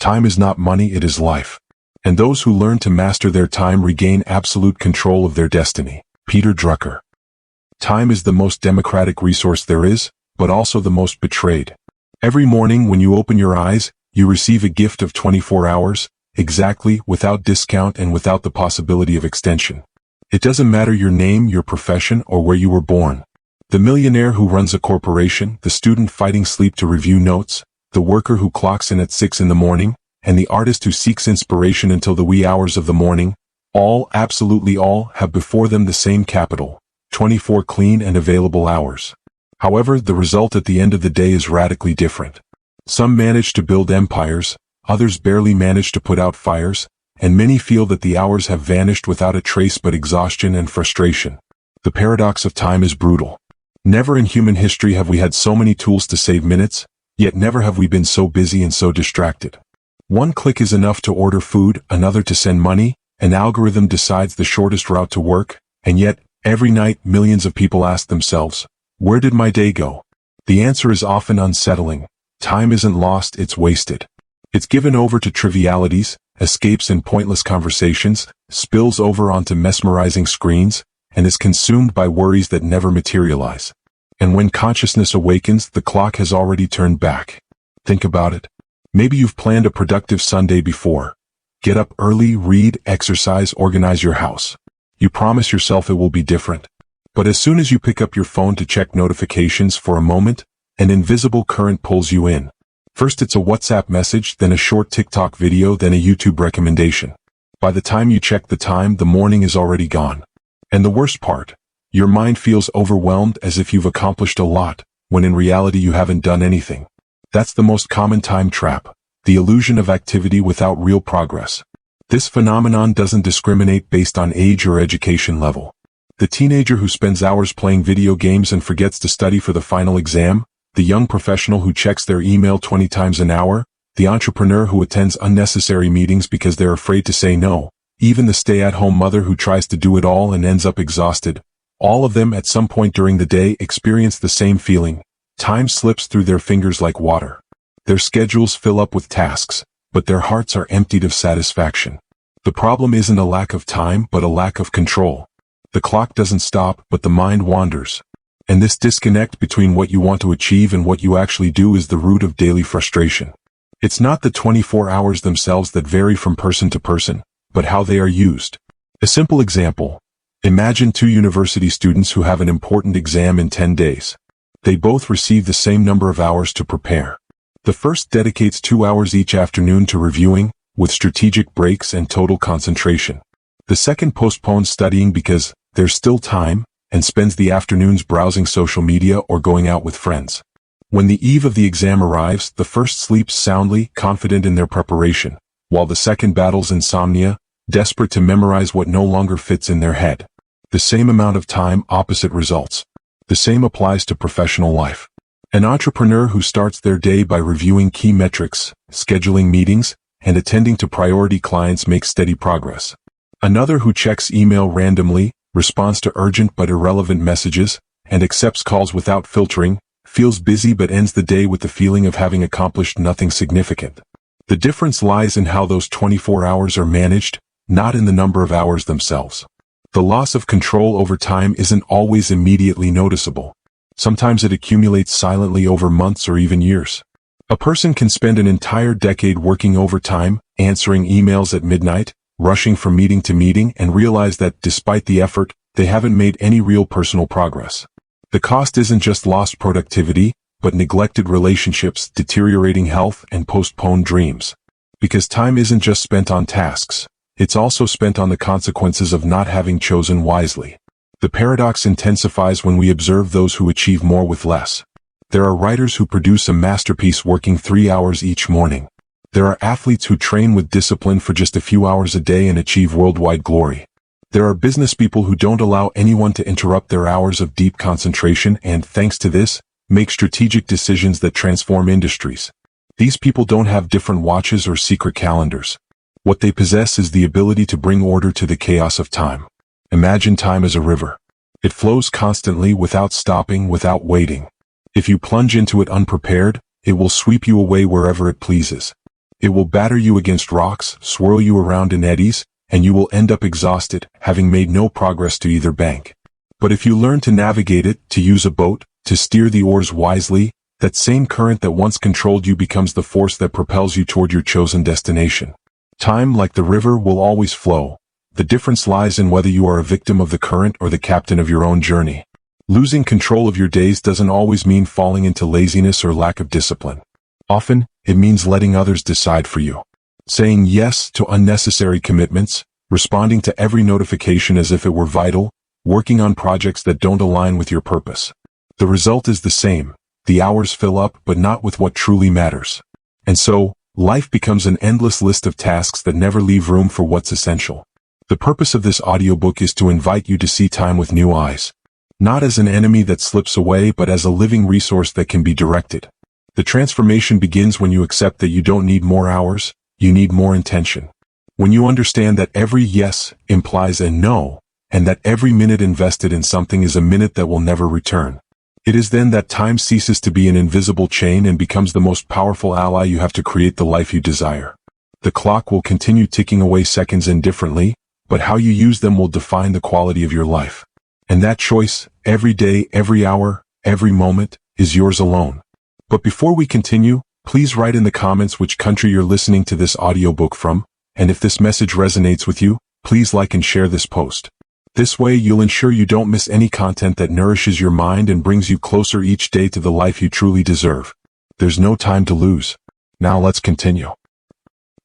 Time is not money, it is life. And those who learn to master their time regain absolute control of their destiny. Peter Drucker. Time is the most democratic resource there is, but also the most betrayed. Every morning when you open your eyes, you receive a gift of 24 hours, exactly, without discount and without the possibility of extension. It doesn't matter your name, your profession, or where you were born. The millionaire who runs a corporation, the student fighting sleep to review notes, the worker who clocks in at 6 in the morning, and the artist who seeks inspiration until the wee hours of the morning, all, absolutely all, have before them the same capital, 24 clean and available hours. However, the result at the end of the day is radically different. Some manage to build empires, others barely manage to put out fires, and many feel that the hours have vanished without a trace but exhaustion and frustration. The paradox of time is brutal. Never in human history have we had so many tools to save minutes, yet never have we been so busy and so distracted. One click is enough to order food, another to send money, an algorithm decides the shortest route to work, and yet, every night millions of people ask themselves, where did my day go? The answer is often unsettling. Time isn't lost, it's wasted. It's given over to trivialities, escapes in pointless conversations, spills over onto mesmerizing screens, and is consumed by worries that never materialize. And when consciousness awakens, the clock has already turned back. Think about it. Maybe you've planned a productive Sunday before. Get up early, read, exercise, organize your house. You promise yourself it will be different. But as soon as you pick up your phone to check notifications for a moment, an invisible current pulls you in. First it's a WhatsApp message, then a short TikTok video, then a YouTube recommendation. By the time you check the time, the morning is already gone. And the worst part, your mind feels overwhelmed as if you've accomplished a lot, when in reality you haven't done anything. That's the most common time trap, the illusion of activity without real progress. This phenomenon doesn't discriminate based on age or education level. The teenager who spends hours playing video games and forgets to study for the final exam, the young professional who checks their email 20 times an hour, the entrepreneur who attends unnecessary meetings because they're afraid to say no, even the stay-at-home mother who tries to do it all and ends up exhausted, all of them at some point during the day experience the same feeling. Time slips through their fingers like water. Their schedules fill up with tasks, but their hearts are emptied of satisfaction. The problem isn't a lack of time, but a lack of control. The clock doesn't stop, but the mind wanders. And this disconnect between what you want to achieve and what you actually do is the root of daily frustration. It's not the 24 hours themselves that vary from person to person, but how they are used. A simple example. Imagine two university students who have an important exam in 10 days. They both receive the same number of hours to prepare. The first dedicates 2 hours each afternoon to reviewing, with strategic breaks and total concentration. The second postpones studying because there's still time, and spends the afternoons browsing social media or going out with friends. When the eve of the exam arrives, the first sleeps soundly, confident in their preparation, while the second battles insomnia, desperate to memorize what no longer fits in their head. The same amount of time, opposite results. The same applies to professional life. An entrepreneur who starts their day by reviewing key metrics, scheduling meetings, and attending to priority clients makes steady progress. Another who checks email randomly, responds to urgent but irrelevant messages, and accepts calls without filtering, feels busy but ends the day with the feeling of having accomplished nothing significant. The difference lies in how those 24 hours are managed, not in the number of hours themselves. The loss of control over time isn't always immediately noticeable. Sometimes it accumulates silently over months or even years. A person can spend an entire decade working overtime, answering emails at midnight, rushing from meeting to meeting, and realize that, despite the effort, they haven't made any real personal progress. The cost isn't just lost productivity, but neglected relationships, deteriorating health, and postponed dreams. Because time isn't just spent on tasks, it's also spent on the consequences of not having chosen wisely. The paradox intensifies when we observe those who achieve more with less. There are writers who produce a masterpiece working 3 hours each morning. There are athletes who train with discipline for just a few hours a day and achieve worldwide glory. There are business people who don't allow anyone to interrupt their hours of deep concentration and, thanks to this, make strategic decisions that transform industries. These people don't have different watches or secret calendars. What they possess is the ability to bring order to the chaos of time. Imagine time as a river. It flows constantly, without stopping, without waiting. If you plunge into it unprepared, it will sweep you away wherever it pleases. It will batter you against rocks, swirl you around in eddies, and you will end up exhausted, having made no progress to either bank. But if you learn to navigate it, to use a boat, to steer the oars wisely, that same current that once controlled you becomes the force that propels you toward your chosen destination. Time, like the river, will always flow. The difference lies in whether you are a victim of the current or the captain of your own journey. Losing control of your days doesn't always mean falling into laziness or lack of discipline. Often, it means letting others decide for you. Saying yes to unnecessary commitments, responding to every notification as if it were vital, working on projects that don't align with your purpose. The result is the same. The hours fill up, but not with what truly matters. And so, life becomes an endless list of tasks that never leave room for what's essential. The purpose of this audiobook is to invite you to see time with new eyes. Not as an enemy that slips away, but as a living resource that can be directed. The transformation begins when you accept that you don't need more hours, you need more intention. When you understand that every yes implies a no, and that every minute invested in something is a minute that will never return. It is then that time ceases to be an invisible chain and becomes the most powerful ally you have to create the life you desire. The clock will continue ticking away seconds indifferently, but how you use them will define the quality of your life. And that choice, every day, every hour, every moment, is yours alone. But before we continue, please write in the comments which country you're listening to this audiobook from, and if this message resonates with you, please like and share this post. This way you'll ensure you don't miss any content that nourishes your mind and brings you closer each day to the life you truly deserve. There's no time to lose. Now let's continue.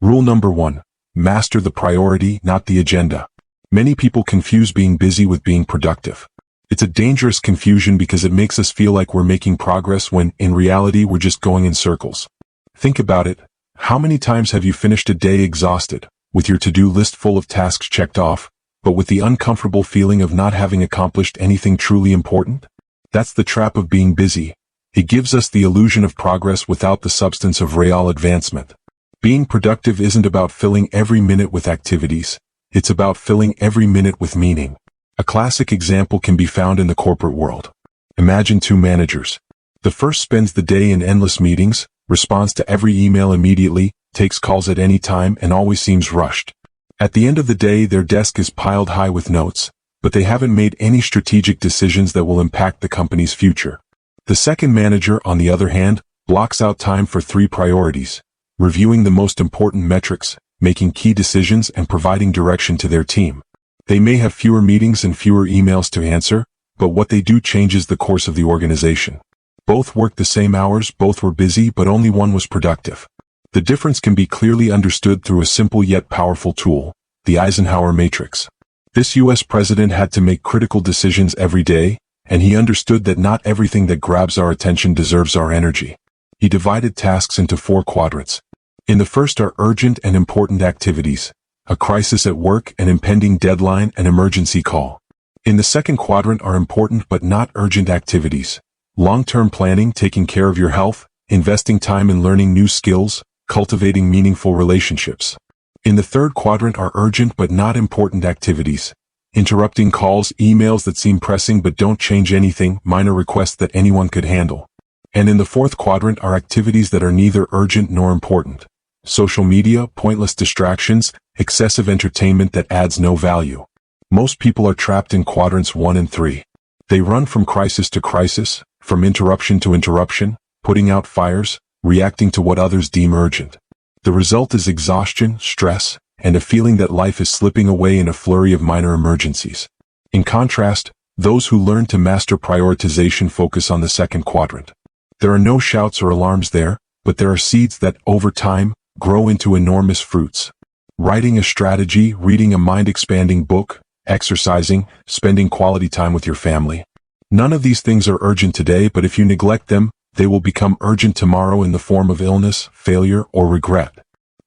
Rule number 1. Master the priority, not the agenda. Many people confuse being busy with being productive. It's a dangerous confusion because it makes us feel like we're making progress when, in reality, we're just going in circles. Think about it. How many times have you finished a day exhausted, with your to-do list full of tasks checked off, but with the uncomfortable feeling of not having accomplished anything truly important? That's the trap of being busy. It gives us the illusion of progress without the substance of real advancement. Being productive isn't about filling every minute with activities. It's about filling every minute with meaning. A classic example can be found in the corporate world. Imagine 2 managers. The first spends the day in endless meetings, responds to every email immediately, takes calls at any time, and always seems rushed. At the end of the day, their desk is piled high with notes, but they haven't made any strategic decisions that will impact the company's future. The second manager, on the other hand, blocks out time for 3 priorities: reviewing the most important metrics, making key decisions, and providing direction to their team. They may have fewer meetings and fewer emails to answer, but what they do changes the course of the organization. Both worked the same hours, both were busy, but only one was productive. The difference can be clearly understood through a simple yet powerful tool, the Eisenhower Matrix. This US president had to make critical decisions every day, and he understood that not everything that grabs our attention deserves our energy. He divided tasks into 4 quadrants. In the first are urgent and important activities, a crisis at work, an impending deadline, an emergency call. In the second quadrant are important but not urgent activities, long-term planning, taking care of your health, investing time in learning new skills, cultivating meaningful relationships. In the third quadrant are urgent but not important activities, interrupting calls, emails that seem pressing but don't change anything, minor requests that anyone could handle. And in the fourth quadrant are activities that are neither urgent nor important. Social media, pointless distractions, excessive entertainment that adds no value. Most people are trapped in quadrants 1 and 3. They run from crisis to crisis, from interruption to interruption, putting out fires, reacting to what others deem urgent. The result is exhaustion, stress, and a feeling that life is slipping away in a flurry of minor emergencies. In contrast, those who learn to master prioritization focus on the second quadrant. There are no shouts or alarms there, but there are seeds that, over time, grow into enormous fruits. Writing a strategy, reading a mind-expanding book, exercising, spending quality time with your family. None of these things are urgent today, but if you neglect them, they will become urgent tomorrow in the form of illness, failure, or regret.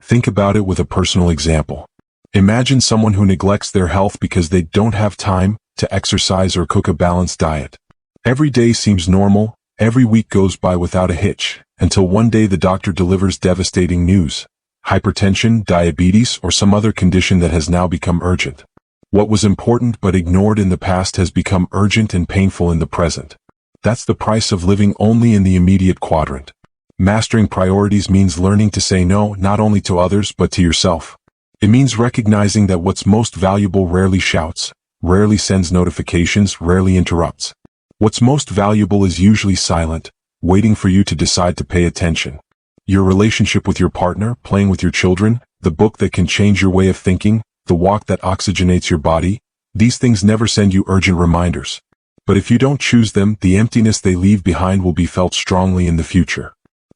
Think about it with a personal example. Imagine someone who neglects their health because they don't have time to exercise or cook a balanced diet. Every day seems normal, every week goes by without a hitch, until one day the doctor delivers devastating news. Hypertension, diabetes, or some other condition that has now become urgent. What was important but ignored in the past has become urgent and painful in the present. That's the price of living only in the immediate quadrant. Mastering priorities means learning to say no not only to others but to yourself. It means recognizing that what's most valuable rarely shouts, rarely sends notifications, rarely interrupts. What's most valuable is usually silent, waiting for you to decide to pay attention. Your relationship with your partner, playing with your children, the book that can change your way of thinking, the walk that oxygenates your body, these things never send you urgent reminders. But if you don't choose them, the emptiness they leave behind will be felt strongly in the future.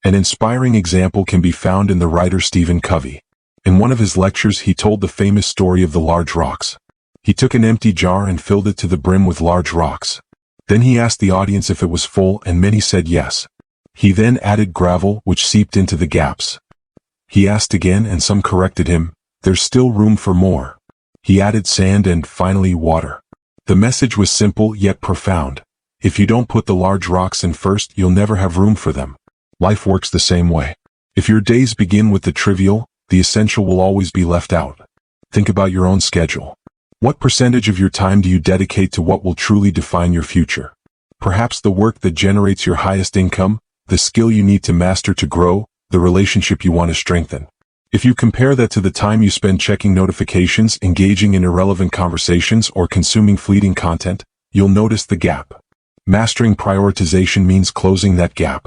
An inspiring example can be found in the writer Stephen Covey. In one of his lectures, he told the famous story of the large rocks. He took an empty jar and filled it to the brim with large rocks. Then he asked the audience if it was full, and many said yes. He then added gravel, which seeped into the gaps. He asked again, and some corrected him, "There's still room for more." He added sand and, finally, water. The message was simple yet profound. If you don't put the large rocks in first, you'll never have room for them. Life works the same way. If your days begin with the trivial, the essential will always be left out. Think about your own schedule. What percentage of your time do you dedicate to what will truly define your future? Perhaps the work that generates your highest income, the skill you need to master to grow, the relationship you want to strengthen. If you compare that to the time you spend checking notifications, engaging in irrelevant conversations, or consuming fleeting content, you'll notice the gap. Mastering prioritization means closing that gap.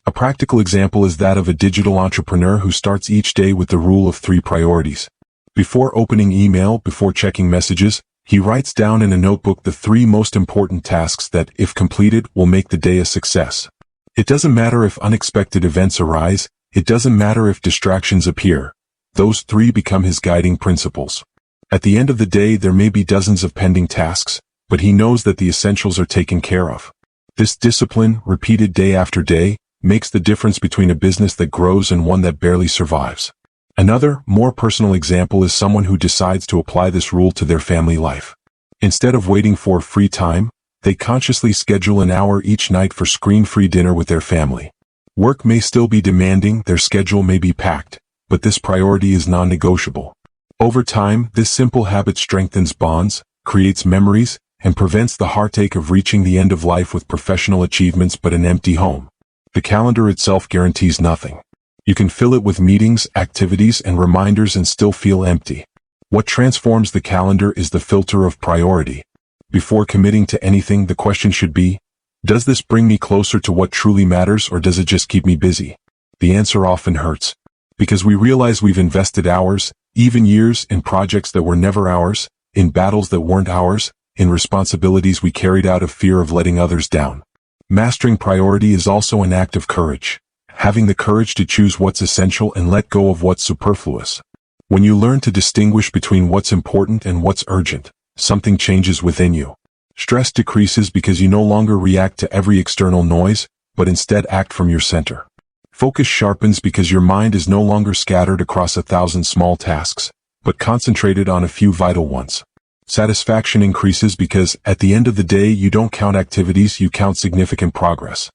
A practical example is that of a digital entrepreneur who starts each day with the rule of 3 priorities. Before opening email, before checking messages, he writes down in a notebook the 3 most important tasks that, if completed, will make the day a success. It doesn't matter if unexpected events arise, it doesn't matter if distractions appear. Those 3 become his guiding principles. At the end of the day, there may be dozens of pending tasks, but he knows that the essentials are taken care of. This discipline, repeated day after day, makes the difference between a business that grows and one that barely survives. Another, more personal example is someone who decides to apply this rule to their family life. Instead of waiting for free time, they consciously schedule an hour each night for screen-free dinner with their family. Work may still be demanding, their schedule may be packed, but this priority is non-negotiable. Over time, this simple habit strengthens bonds, creates memories, and prevents the heartache of reaching the end of life with professional achievements but an empty home. The calendar itself guarantees nothing. You can fill it with meetings, activities, and reminders and still feel empty. What transforms the calendar is the filter of priority. Before committing to anything, the question should be, does this bring me closer to what truly matters, or does it just keep me busy? The answer often hurts. Because we realize we've invested hours, even years, in projects that were never ours, in battles that weren't ours, in responsibilities we carried out of fear of letting others down. Mastering priority is also an act of courage. Having the courage to choose what's essential and let go of what's superfluous. When you learn to distinguish between what's important and what's urgent, something changes within you. Stress decreases because you no longer react to every external noise, but instead act from your center. Focus sharpens because your mind is no longer scattered across 1,000 small tasks, but concentrated on a few vital ones. Satisfaction increases because, at the end of the day, you don't count activities, you count significant progress.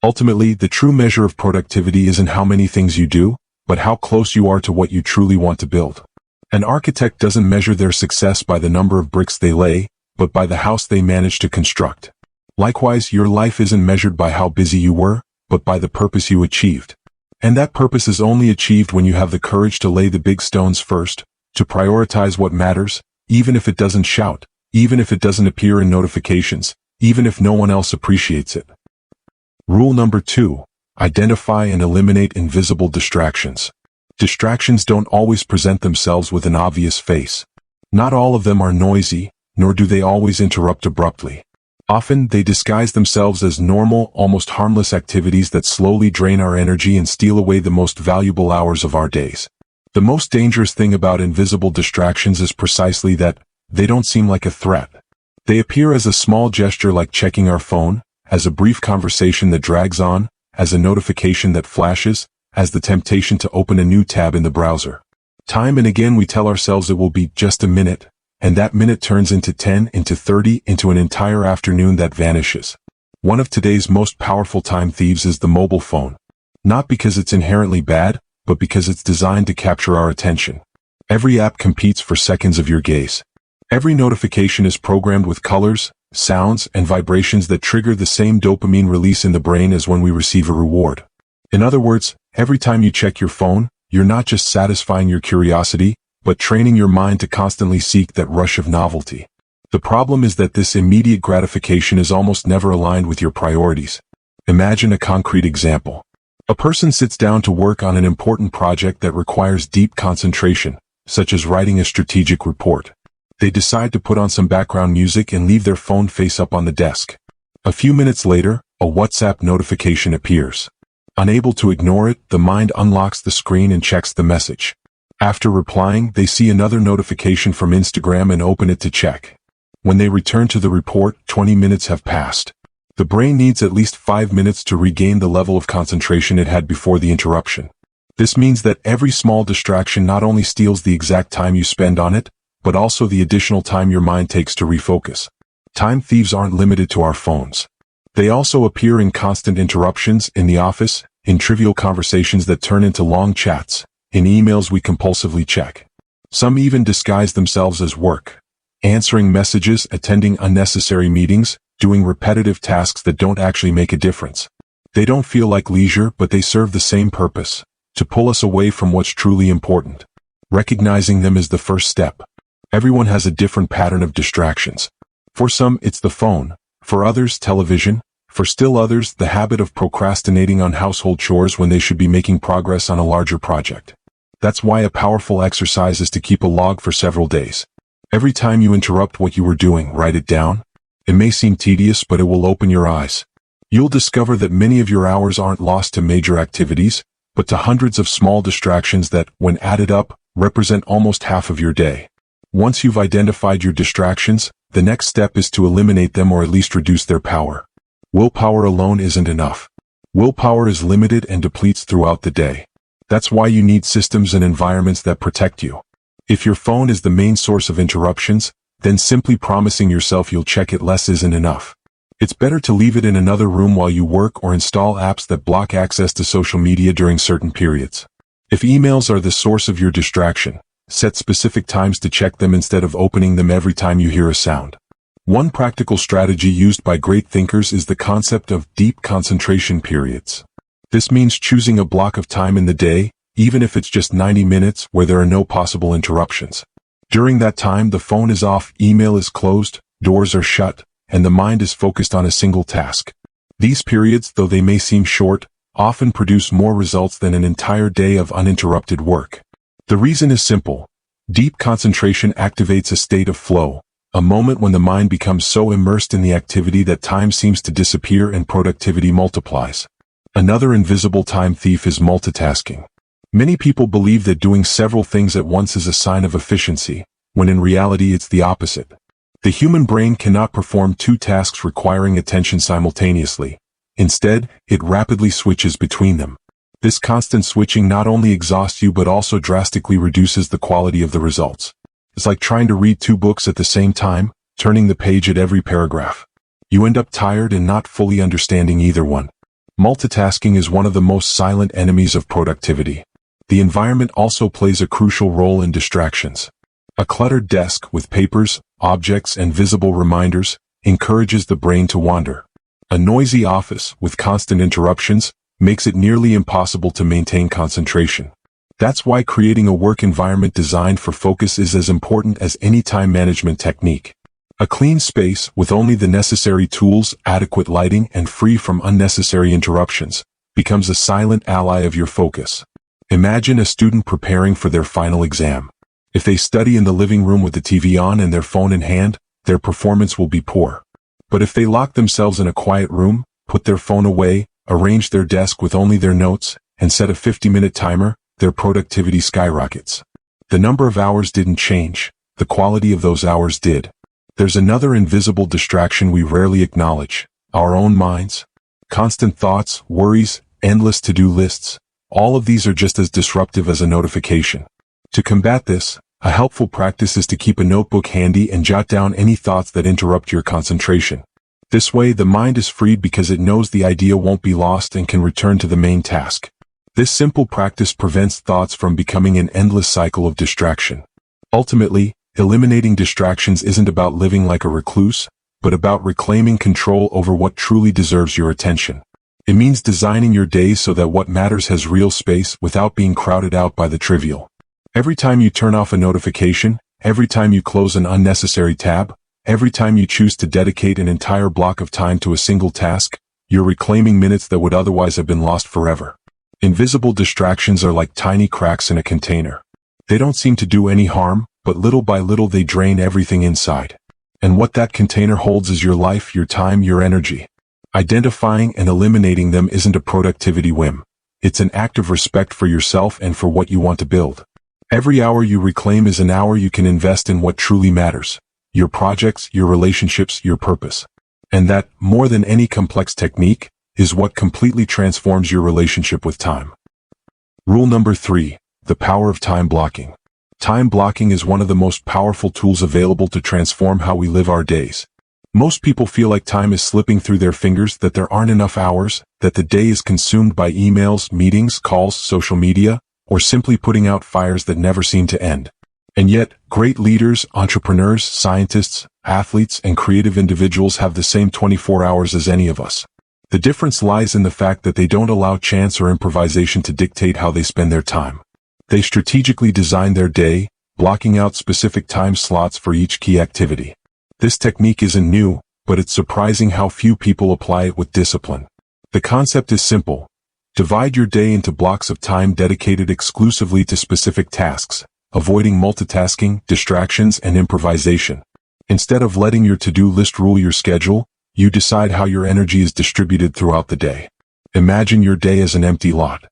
Ultimately, the true measure of productivity isn't how many things you do, but how close you are to what you truly want to build. An architect doesn't measure their success by the number of bricks they lay, but by the house they manage to construct. Likewise, your life isn't measured by how busy you were, but by the purpose you achieved. And that purpose is only achieved when you have the courage to lay the big stones first, to prioritize what matters, even if it doesn't shout, even if it doesn't appear in notifications, even if no one else appreciates it. Rule number 2. Identify and eliminate invisible distractions. Distractions don't always present themselves with an obvious face. Not all of them are noisy, nor do they always interrupt abruptly. Often, they disguise themselves as normal, almost harmless activities that slowly drain our energy and steal away the most valuable hours of our days. The most dangerous thing about invisible distractions is precisely that they don't seem like a threat. They appear as a small gesture like checking our phone, as a brief conversation that drags on, as a notification that flashes, as the temptation to open a new tab in the browser. Time and again we tell ourselves it will be just a minute, and that minute turns into 10, into 30, into an entire afternoon that vanishes. One of today's most powerful time thieves is the mobile phone. Not because it's inherently bad, but because it's designed to capture our attention. Every app competes for seconds of your gaze. Every notification is programmed with colors, sounds, and vibrations that trigger the same dopamine release in the brain as when we receive a reward. In other words, every time you check your phone, you're not just satisfying your curiosity, but training your mind to constantly seek that rush of novelty. The problem is that this immediate gratification is almost never aligned with your priorities. Imagine a concrete example. A person sits down to work on an important project that requires deep concentration, such as writing a strategic report. They decide to put on some background music and leave their phone face up on the desk. A few minutes later, a WhatsApp notification appears. Unable to ignore it, the mind unlocks the screen and checks the message. After replying, they see another notification from Instagram and open it to check. When they return to the report, 20 minutes have passed. The brain needs at least 5 minutes to regain the level of concentration it had before the interruption. This means that every small distraction not only steals the exact time you spend on it, but also the additional time your mind takes to refocus. Time thieves aren't limited to our phones. They also appear in constant interruptions, in the office, in trivial conversations that turn into long chats, in emails we compulsively check. Some even disguise themselves as work. Answering messages, attending unnecessary meetings, doing repetitive tasks that don't actually make a difference. They don't feel like leisure, but they serve the same purpose: to pull us away from what's truly important. Recognizing them is the first step. Everyone has a different pattern of distractions. For some, it's the phone. For others, television. For still others, the habit of procrastinating on household chores when they should be making progress on a larger project. That's why a powerful exercise is to keep a log for several days. Every time you interrupt what you were doing, write it down. It may seem tedious, but it will open your eyes. You'll discover that many of your hours aren't lost to major activities, but to hundreds of small distractions that, when added up, represent almost half of your day. Once you've identified your distractions, the next step is to eliminate them or at least reduce their power. Willpower alone isn't enough. Willpower is limited and depletes throughout the day. That's why you need systems and environments that protect you. If your phone is the main source of interruptions, then simply promising yourself you'll check it less isn't enough. It's better to leave it in another room while you work or install apps that block access to social media during certain periods. If emails are the source of your distraction, set specific times to check them instead of opening them every time you hear a sound. One practical strategy used by great thinkers is the concept of deep concentration periods. This means choosing a block of time in the day, even if it's just 90 minutes, where there are no possible interruptions. During that time, the phone is off, email is closed, doors are shut, and the mind is focused on a single task. These periods, though they may seem short, often produce more results than an entire day of uninterrupted work. The reason is simple. Deep concentration activates a state of flow, a moment when the mind becomes so immersed in the activity that time seems to disappear and productivity multiplies. Another invisible time thief is multitasking. Many people believe that doing several things at once is a sign of efficiency, when in reality it's the opposite. The human brain cannot perform two tasks requiring attention simultaneously. Instead, it rapidly switches between them. This constant switching not only exhausts you but also drastically reduces the quality of the results. It's like trying to read two books at the same time, turning the page at every paragraph. You end up tired and not fully understanding either one. Multitasking is one of the most silent enemies of productivity. The environment also plays a crucial role in distractions. A cluttered desk with papers, objects, and visible reminders encourages the brain to wander. A noisy office with constant interruptions makes it nearly impossible to maintain concentration. That's why creating a work environment designed for focus is as important as any time management technique. A clean space with only the necessary tools, adequate lighting, and free from unnecessary interruptions becomes a silent ally of your focus. Imagine a student preparing for their final exam. If they study in the living room with the TV on and their phone in hand, their performance will be poor. But if they lock themselves in a quiet room, put their phone away, arrange their desk with only their notes, and set a 50-minute timer, their productivity skyrockets. The number of hours didn't change, the quality of those hours did. There's another invisible distraction we rarely acknowledge: our own minds. Constant thoughts, worries, endless to-do lists. All of these are just as disruptive as a notification. To combat this, a helpful practice is to keep a notebook handy and jot down any thoughts that interrupt your concentration. This way, the mind is freed because it knows the idea won't be lost and can return to the main task. This simple practice prevents thoughts from becoming an endless cycle of distraction. Ultimately, eliminating distractions isn't about living like a recluse, but about reclaiming control over what truly deserves your attention. It means designing your days so that what matters has real space without being crowded out by the trivial. Every time you turn off a notification, every time you close an unnecessary tab, every time you choose to dedicate an entire block of time to a single task, you're reclaiming minutes that would otherwise have been lost forever. Invisible distractions are like tiny cracks in a container. They don't seem to do any harm, but little by little they drain everything inside. And what that container holds is your life, your time, your energy. Identifying and eliminating them isn't a productivity whim. It's an act of respect for yourself and for what you want to build. Every hour you reclaim is an hour you can invest in what truly matters. Your projects, your relationships, your purpose. And that, more than any complex technique, is what completely transforms your relationship with time. Rule number 3, the power of time blocking. Time blocking is one of the most powerful tools available to transform how we live our days. Most people feel like time is slipping through their fingers, that there aren't enough hours, that the day is consumed by emails, meetings, calls, social media, or simply putting out fires that never seem to end. And yet, great leaders, entrepreneurs, scientists, athletes, and creative individuals have the same 24 hours as any of us. The difference lies in the fact that they don't allow chance or improvisation to dictate how they spend their time. They strategically design their day, blocking out specific time slots for each key activity. This technique isn't new, but it's surprising how few people apply it with discipline. The concept is simple. Divide your day into blocks of time dedicated exclusively to specific tasks, avoiding multitasking, distractions, and improvisation. Instead of letting your to-do list rule your schedule, you decide how your energy is distributed throughout the day. Imagine your day as an empty lot.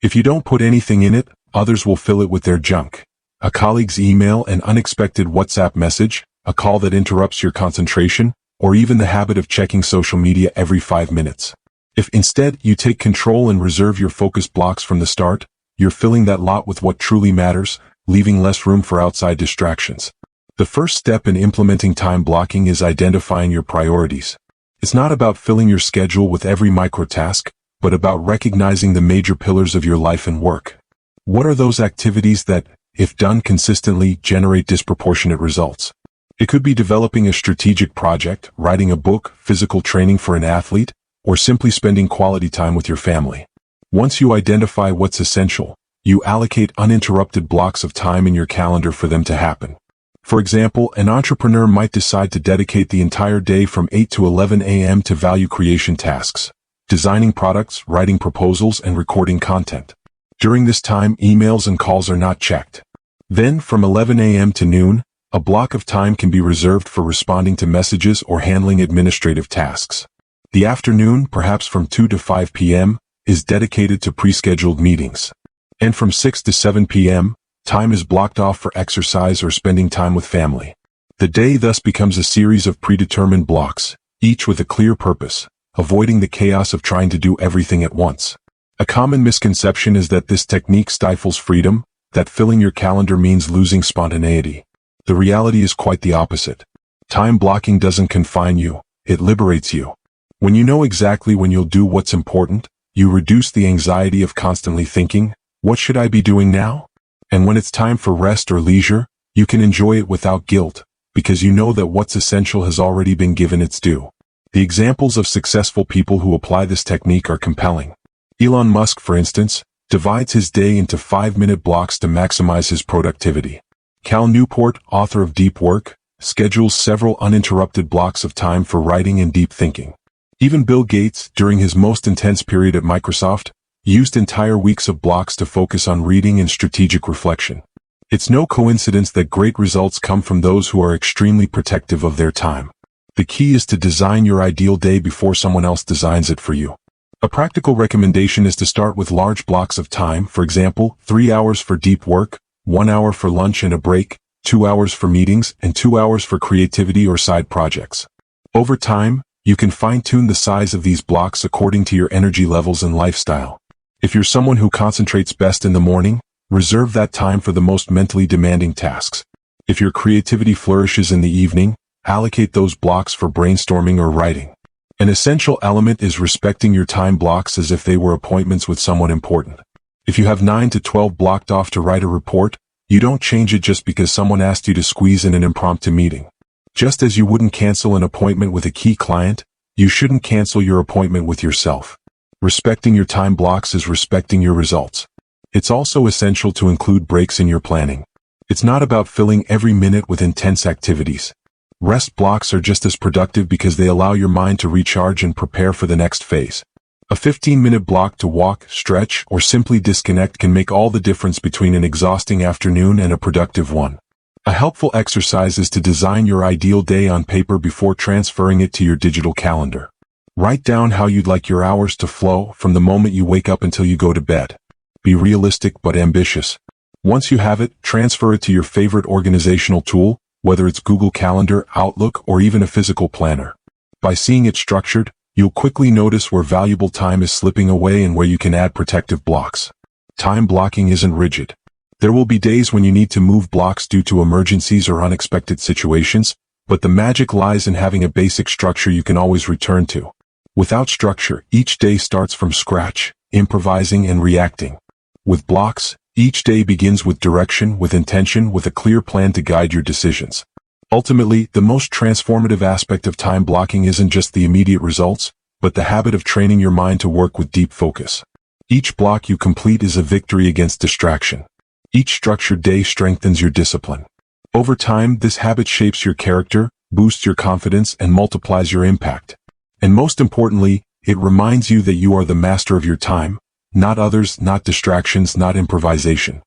If you don't put anything in it, others will fill it with their junk. A colleague's email, an unexpected WhatsApp message, a call that interrupts your concentration, or even the habit of checking social media every 5 minutes. If instead you take control and reserve your focus blocks from the start, you're filling that lot with what truly matters, leaving less room for outside distractions. The first step in implementing time blocking is identifying your priorities. It's not about filling your schedule with every microtask, but about recognizing the major pillars of your life and work. What are those activities that, if done consistently, generate disproportionate results? It could be developing a strategic project, writing a book, physical training for an athlete, or simply spending quality time with your family. Once you identify what's essential, you allocate uninterrupted blocks of time in your calendar for them to happen. For example, an entrepreneur might decide to dedicate the entire day from 8 to 11 a.m. to value creation tasks, designing products, writing proposals, and recording content. During this time, emails and calls are not checked. Then, from 11 a.m. to noon, a block of time can be reserved for responding to messages or handling administrative tasks. The afternoon, perhaps from 2 to 5 p.m., is dedicated to pre-scheduled meetings. And from 6 to 7 p.m., time is blocked off for exercise or spending time with family. The day thus becomes a series of predetermined blocks, each with a clear purpose, avoiding the chaos of trying to do everything at once. A common misconception is that this technique stifles freedom, that filling your calendar means losing spontaneity. The reality is quite the opposite. Time blocking doesn't confine you, it liberates you. When you know exactly when you'll do what's important, you reduce the anxiety of constantly thinking, what should I be doing now? And when it's time for rest or leisure, you can enjoy it without guilt, because you know that what's essential has already been given its due. The examples of successful people who apply this technique are compelling. Elon Musk, for instance, divides his day into 5-minute blocks to maximize his productivity. Cal Newport, author of Deep Work, schedules several uninterrupted blocks of time for writing and deep thinking. Even Bill Gates, during his most intense period at Microsoft, used entire weeks of blocks to focus on reading and strategic reflection. It's no coincidence that great results come from those who are extremely protective of their time. The key is to design your ideal day before someone else designs it for you. A practical recommendation is to start with large blocks of time, for example, 3 hours for deep work, 1 hour for lunch and a break, 2 hours for meetings, and 2 hours for creativity or side projects. Over time, you can fine-tune the size of these blocks according to your energy levels and lifestyle. If you're someone who concentrates best in the morning, reserve that time for the most mentally demanding tasks. If your creativity flourishes in the evening, allocate those blocks for brainstorming or writing. An essential element is respecting your time blocks as if they were appointments with someone important. If you have 9 to 12 blocked off to write a report, you don't change it just because someone asked you to squeeze in an impromptu meeting. Just as you wouldn't cancel an appointment with a key client, you shouldn't cancel your appointment with yourself. Respecting your time blocks is respecting your results. It's also essential to include breaks in your planning. It's not about filling every minute with intense activities. Rest blocks are just as productive because they allow your mind to recharge and prepare for the next phase. A 15-minute block to walk, stretch, or simply disconnect can make all the difference between an exhausting afternoon and a productive one. A helpful exercise is to design your ideal day on paper before transferring it to your digital calendar. Write down how you'd like your hours to flow from the moment you wake up until you go to bed. Be realistic but ambitious. Once you have it, transfer it to your favorite organizational tool, whether it's Google Calendar, Outlook, or even a physical planner. By seeing it structured, you'll quickly notice where valuable time is slipping away and where you can add protective blocks. Time blocking isn't rigid. There will be days when you need to move blocks due to emergencies or unexpected situations, but the magic lies in having a basic structure you can always return to. Without structure, each day starts from scratch, improvising and reacting. With blocks, each day begins with direction, with intention, with a clear plan to guide your decisions. Ultimately, the most transformative aspect of time blocking isn't just the immediate results, but the habit of training your mind to work with deep focus. Each block you complete is a victory against distraction. Each structured day strengthens your discipline. Over time, this habit shapes your character, boosts your confidence, and multiplies your impact. And most importantly, it reminds you that you are the master of your time, not others, not distractions, not improvisation.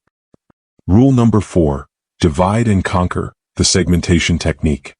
Rule number 4, divide and conquer, the segmentation technique.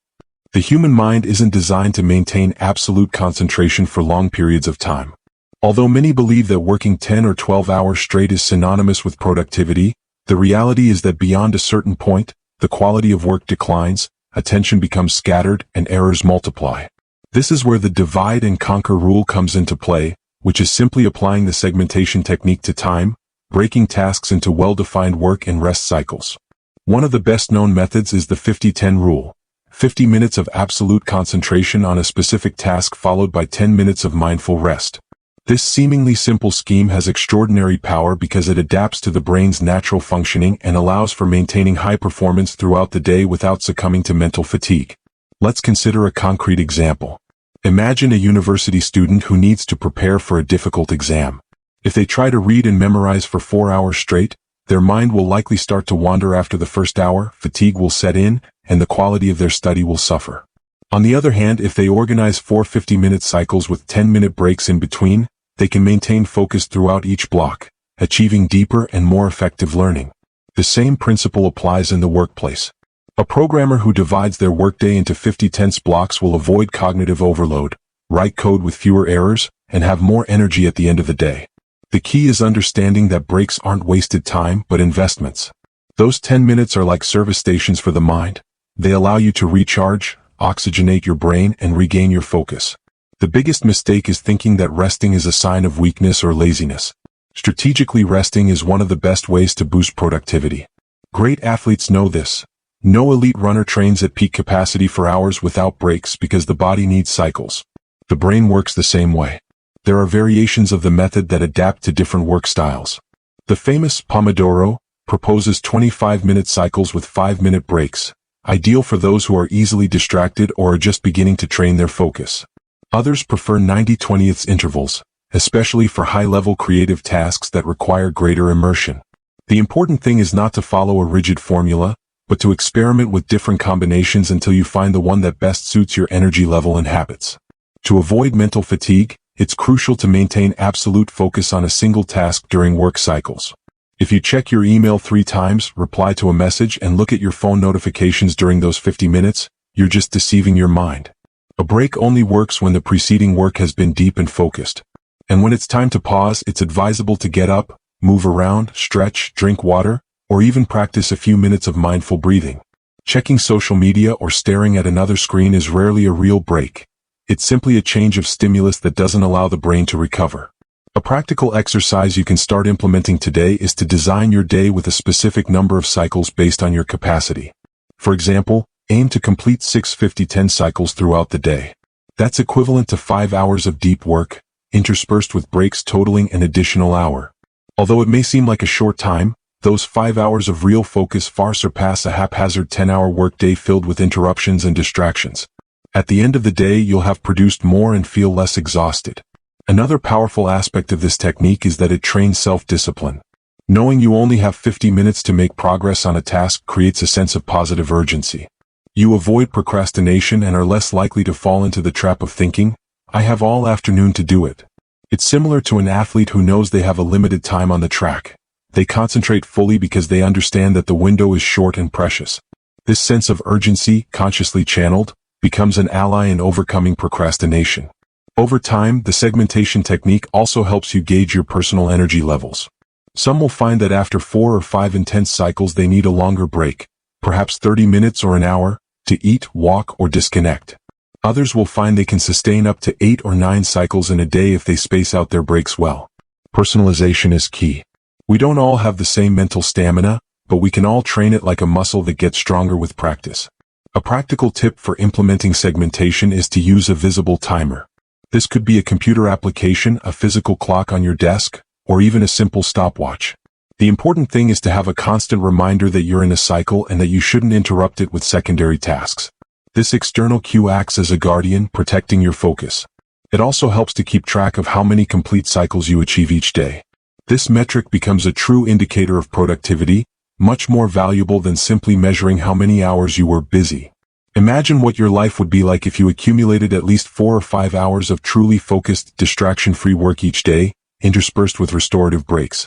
The human mind isn't designed to maintain absolute concentration for long periods of time. Although many believe that working 10 or 12 hours straight is synonymous with productivity, the reality is that beyond a certain point, the quality of work declines, attention becomes scattered, and errors multiply. This is where the divide and conquer rule comes into play, which is simply applying the segmentation technique to time, breaking tasks into well-defined work and rest cycles. One of the best-known methods is the 50-10 rule. 50 minutes of absolute concentration on a specific task followed by 10 minutes of mindful rest. This seemingly simple scheme has extraordinary power because it adapts to the brain's natural functioning and allows for maintaining high performance throughout the day without succumbing to mental fatigue. Let's consider a concrete example. Imagine a university student who needs to prepare for a difficult exam. If they try to read and memorize for 4 hours straight, their mind will likely start to wander after the first hour, fatigue will set in, and the quality of their study will suffer. On the other hand, if they organize 4 50-minute cycles with 10-minute breaks in between, they can maintain focus throughout each block, achieving deeper and more effective learning. The same principle applies in the workplace. A programmer who divides their workday into 50-10 blocks will avoid cognitive overload, write code with fewer errors, and have more energy at the end of the day. The key is understanding that breaks aren't wasted time, but investments. Those 10 minutes are like service stations for the mind. They allow you to recharge, oxygenate your brain, and regain your focus. The biggest mistake is thinking that resting is a sign of weakness or laziness. Strategically resting is one of the best ways to boost productivity. Great athletes know this. No elite runner trains at peak capacity for hours without breaks because the body needs cycles. The brain works the same way. There are variations of the method that adapt to different work styles. The famous Pomodoro proposes 25-minute cycles with 5-minute breaks, ideal for those who are easily distracted or are just beginning to train their focus. Others prefer 90/20 intervals, especially for high-level creative tasks that require greater immersion. The important thing is not to follow a rigid formula, but to experiment with different combinations until you find the one that best suits your energy level and habits. To avoid mental fatigue, it's crucial to maintain absolute focus on a single task during work cycles. If you check your email 3 times, reply to a message, and look at your phone notifications during those 50 minutes, you're just deceiving your mind. A break only works when the preceding work has been deep and focused. And when it's time to pause, it's advisable to get up, move around, stretch, drink water, or even practice a few minutes of mindful breathing. Checking social media or staring at another screen is rarely a real break. It's simply a change of stimulus that doesn't allow the brain to recover. A practical exercise you can start implementing today is to design your day with a specific number of cycles based on your capacity. For example, aim to complete 6 50-10 cycles throughout the day. That's equivalent to 5 hours of deep work, interspersed with breaks totaling an additional hour. Although it may seem like a short time, those 5 hours of real focus far surpass a haphazard 10-hour workday filled with interruptions and distractions. At the end of the day, you'll have produced more and feel less exhausted. Another powerful aspect of this technique is that it trains self-discipline. Knowing you only have 50 minutes to make progress on a task creates a sense of positive urgency. You avoid procrastination and are less likely to fall into the trap of thinking, "I have all afternoon to do it." It's similar to an athlete who knows they have a limited time on the track. They concentrate fully because they understand that the window is short and precious. This sense of urgency, consciously channeled, becomes an ally in overcoming procrastination. Over time, the segmentation technique also helps you gauge your personal energy levels. Some will find that after 4 or 5 intense cycles they need a longer break, perhaps 30 minutes or an hour, to eat, walk, or disconnect. Others will find they can sustain up to 8 or 9 cycles in a day if they space out their breaks well. Personalization is key. We don't all have the same mental stamina, but we can all train it like a muscle that gets stronger with practice. A practical tip for implementing segmentation is to use a visible timer. This could be a computer application, a physical clock on your desk, or even a simple stopwatch. The important thing is to have a constant reminder that you're in a cycle and that you shouldn't interrupt it with secondary tasks. This external cue acts as a guardian, protecting your focus. It also helps to keep track of how many complete cycles you achieve each day. This metric becomes a true indicator of productivity, much more valuable than simply measuring how many hours you were busy. Imagine what your life would be like if you accumulated at least 4 or 5 hours of truly focused, distraction-free work each day, interspersed with restorative breaks.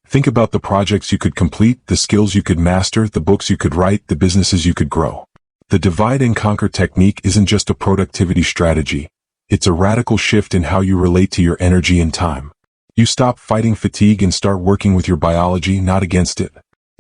Think about the projects you could complete, the skills you could master, the books you could write, the businesses you could grow. The divide and conquer technique isn't just a productivity strategy. It's a radical shift in how you relate to your energy and time. You stop fighting fatigue and start working with your biology, not against it.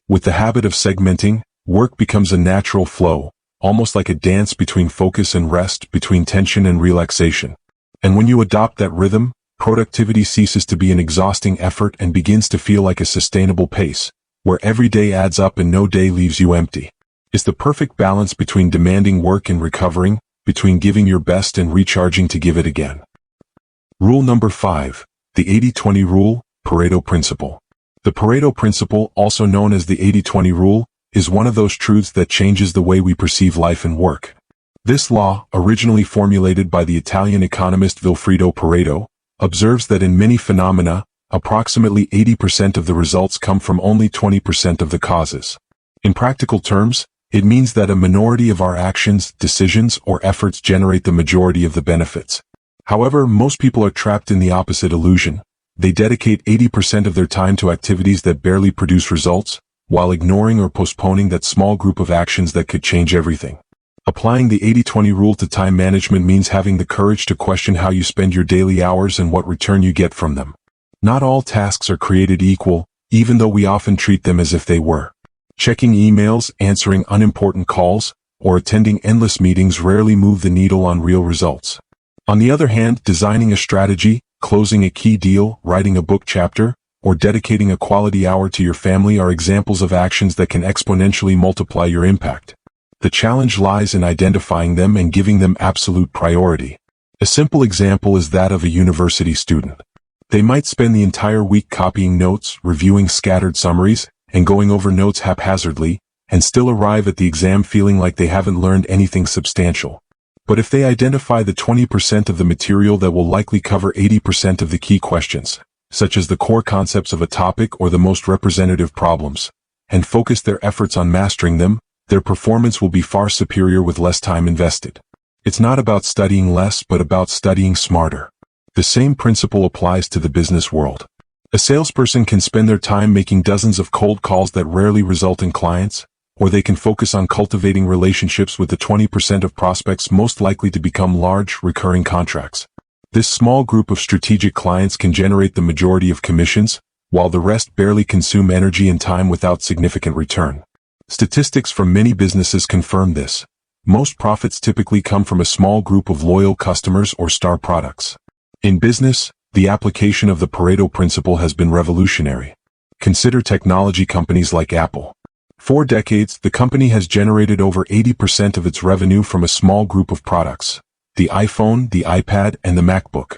With the habit of segmenting, work becomes a natural flow, almost like a dance between focus and rest, between tension and relaxation. And when you adopt that rhythm, productivity ceases to be an exhausting effort and begins to feel like a sustainable pace, where every day adds up and no day leaves you empty. It's the perfect balance between demanding work and recovering, between giving your best and recharging to give it again. Rule number 5, the 80-20 rule, Pareto principle. The Pareto principle, also known as the 80-20 rule, is one of those truths that changes the way we perceive life and work. This law, originally formulated by the Italian economist Vilfredo Pareto, observes that in many phenomena, approximately 80% of the results come from only 20% of the causes. In practical terms, it means that a minority of our actions, decisions, or efforts generate the majority of the benefits. However, most people are trapped in the opposite illusion. They dedicate 80% of their time to activities that barely produce results, while ignoring or postponing that small group of actions that could change everything. Applying the 80-20 rule to time management means having the courage to question how you spend your daily hours and what return you get from them. Not all tasks are created equal, even though we often treat them as if they were. Checking emails, answering unimportant calls, or attending endless meetings rarely move the needle on real results. On the other hand, designing a strategy, closing a key deal, writing a book chapter, or dedicating a quality hour to your family are examples of actions that can exponentially multiply your impact. The challenge lies in identifying them and giving them absolute priority. A simple example is that of a university student. They might spend the entire week copying notes, reviewing scattered summaries, and going over notes haphazardly, and still arrive at the exam feeling like they haven't learned anything substantial. But if they identify the 20% of the material that will likely cover 80% of the key questions, such as the core concepts of a topic or the most representative problems, and focus their efforts on mastering them, their performance will be far superior with less time invested. It's not about studying less but about studying smarter. The same principle applies to the business world. A salesperson can spend their time making dozens of cold calls that rarely result in clients, or they can focus on cultivating relationships with the 20% of prospects most likely to become large, recurring contracts. This small group of strategic clients can generate the majority of commissions, while the rest barely consume energy and time without significant return. Statistics from many businesses confirm this. Most profits typically come from a small group of loyal customers or star products. In business, the application of the Pareto principle has been revolutionary. Consider technology companies like Apple. For decades, the company has generated over 80% of its revenue from a small group of products: the iPhone, the iPad, and the MacBook.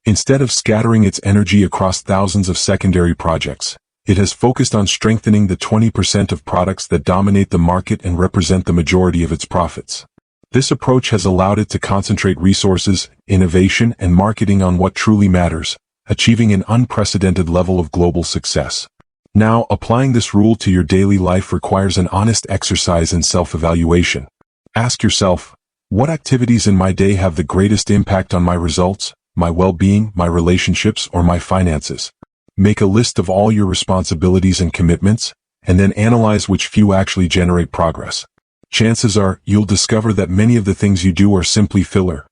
Instead of scattering its energy across thousands of secondary projects, it has focused on strengthening the 20% of products that dominate the market and represent the majority of its profits. This approach has allowed it to concentrate resources, innovation, and marketing on what truly matters, achieving an unprecedented level of global success. Now, applying this rule to your daily life requires an honest exercise in self-evaluation. Ask yourself, what activities in my day have the greatest impact on my results, my well-being, my relationships, or my finances? Make a list of all your responsibilities and commitments, and then analyze which few actually generate progress. Chances are, you'll discover that many of the things you do are simply filler,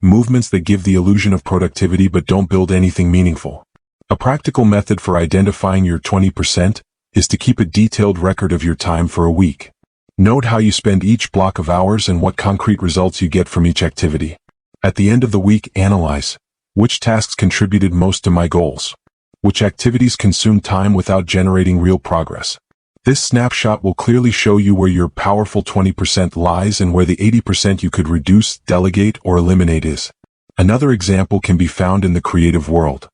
movements that give the illusion of productivity but don't build anything meaningful. A practical method for identifying your 20% is to keep a detailed record of your time for a week. Note how you spend each block of hours and what concrete results you get from each activity. At the end of the week, analyze which tasks contributed most to my goals, which activities consumed time without generating real progress. This snapshot will clearly show you where your powerful 20% lies and where the 80% you could reduce, delegate, or eliminate is. Another example can be found in the creative world.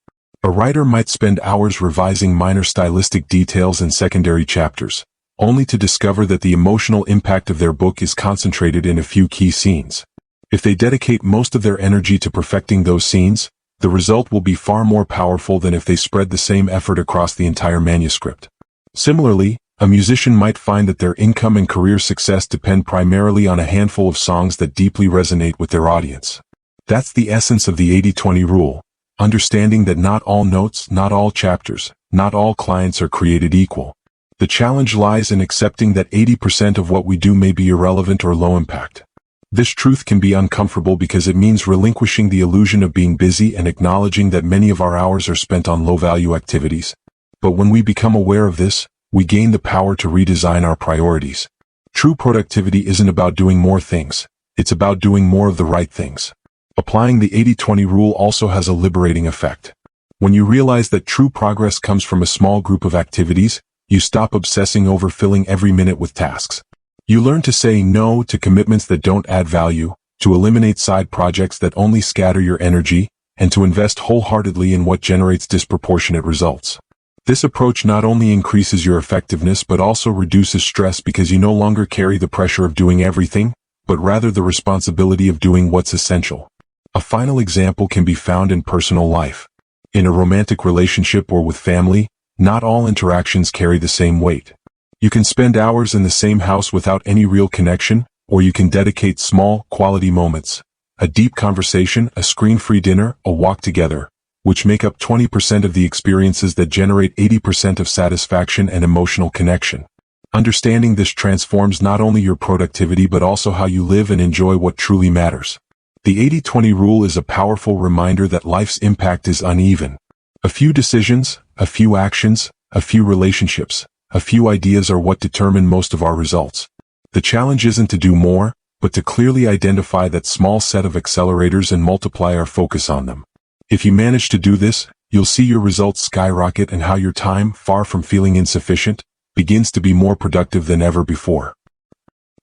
A writer might spend hours revising minor stylistic details in secondary chapters, only to discover that the emotional impact of their book is concentrated in a few key scenes. If they dedicate most of their energy to perfecting those scenes, the result will be far more powerful than if they spread the same effort across the entire manuscript. Similarly, a musician might find that their income and career success depend primarily on a handful of songs that deeply resonate with their audience. That's the essence of the 80-20 rule. Understanding that not all notes, not all chapters, not all clients are created equal. The challenge lies in accepting that 80% of what we do may be irrelevant or low impact. This truth can be uncomfortable because it means relinquishing the illusion of being busy and acknowledging that many of our hours are spent on low-value activities. But when we become aware of this, we gain the power to redesign our priorities. True productivity isn't about doing more things, it's about doing more of the right things. Applying the 80-20 rule also has a liberating effect. When you realize that true progress comes from a small group of activities, you stop obsessing over filling every minute with tasks. You learn to say no to commitments that don't add value, to eliminate side projects that only scatter your energy, and to invest wholeheartedly in what generates disproportionate results. This approach not only increases your effectiveness but also reduces stress because you no longer carry the pressure of doing everything, but rather the responsibility of doing what's essential. A final example can be found in personal life. In a romantic relationship or with family, not all interactions carry the same weight. You can spend hours in the same house without any real connection, or you can dedicate small, quality moments, a deep conversation, a screen-free dinner, a walk together, which make up 20% of the experiences that generate 80% of satisfaction and emotional connection. Understanding this transforms not only your productivity but also how you live and enjoy what truly matters. The 80-20 rule is a powerful reminder that life's impact is uneven. A few decisions, a few actions, a few relationships, a few ideas are what determine most of our results. The challenge isn't to do more, but to clearly identify that small set of accelerators and multiply our focus on them. If you manage to do this, you'll see your results skyrocket and how your time, far from feeling insufficient, begins to be more productive than ever before.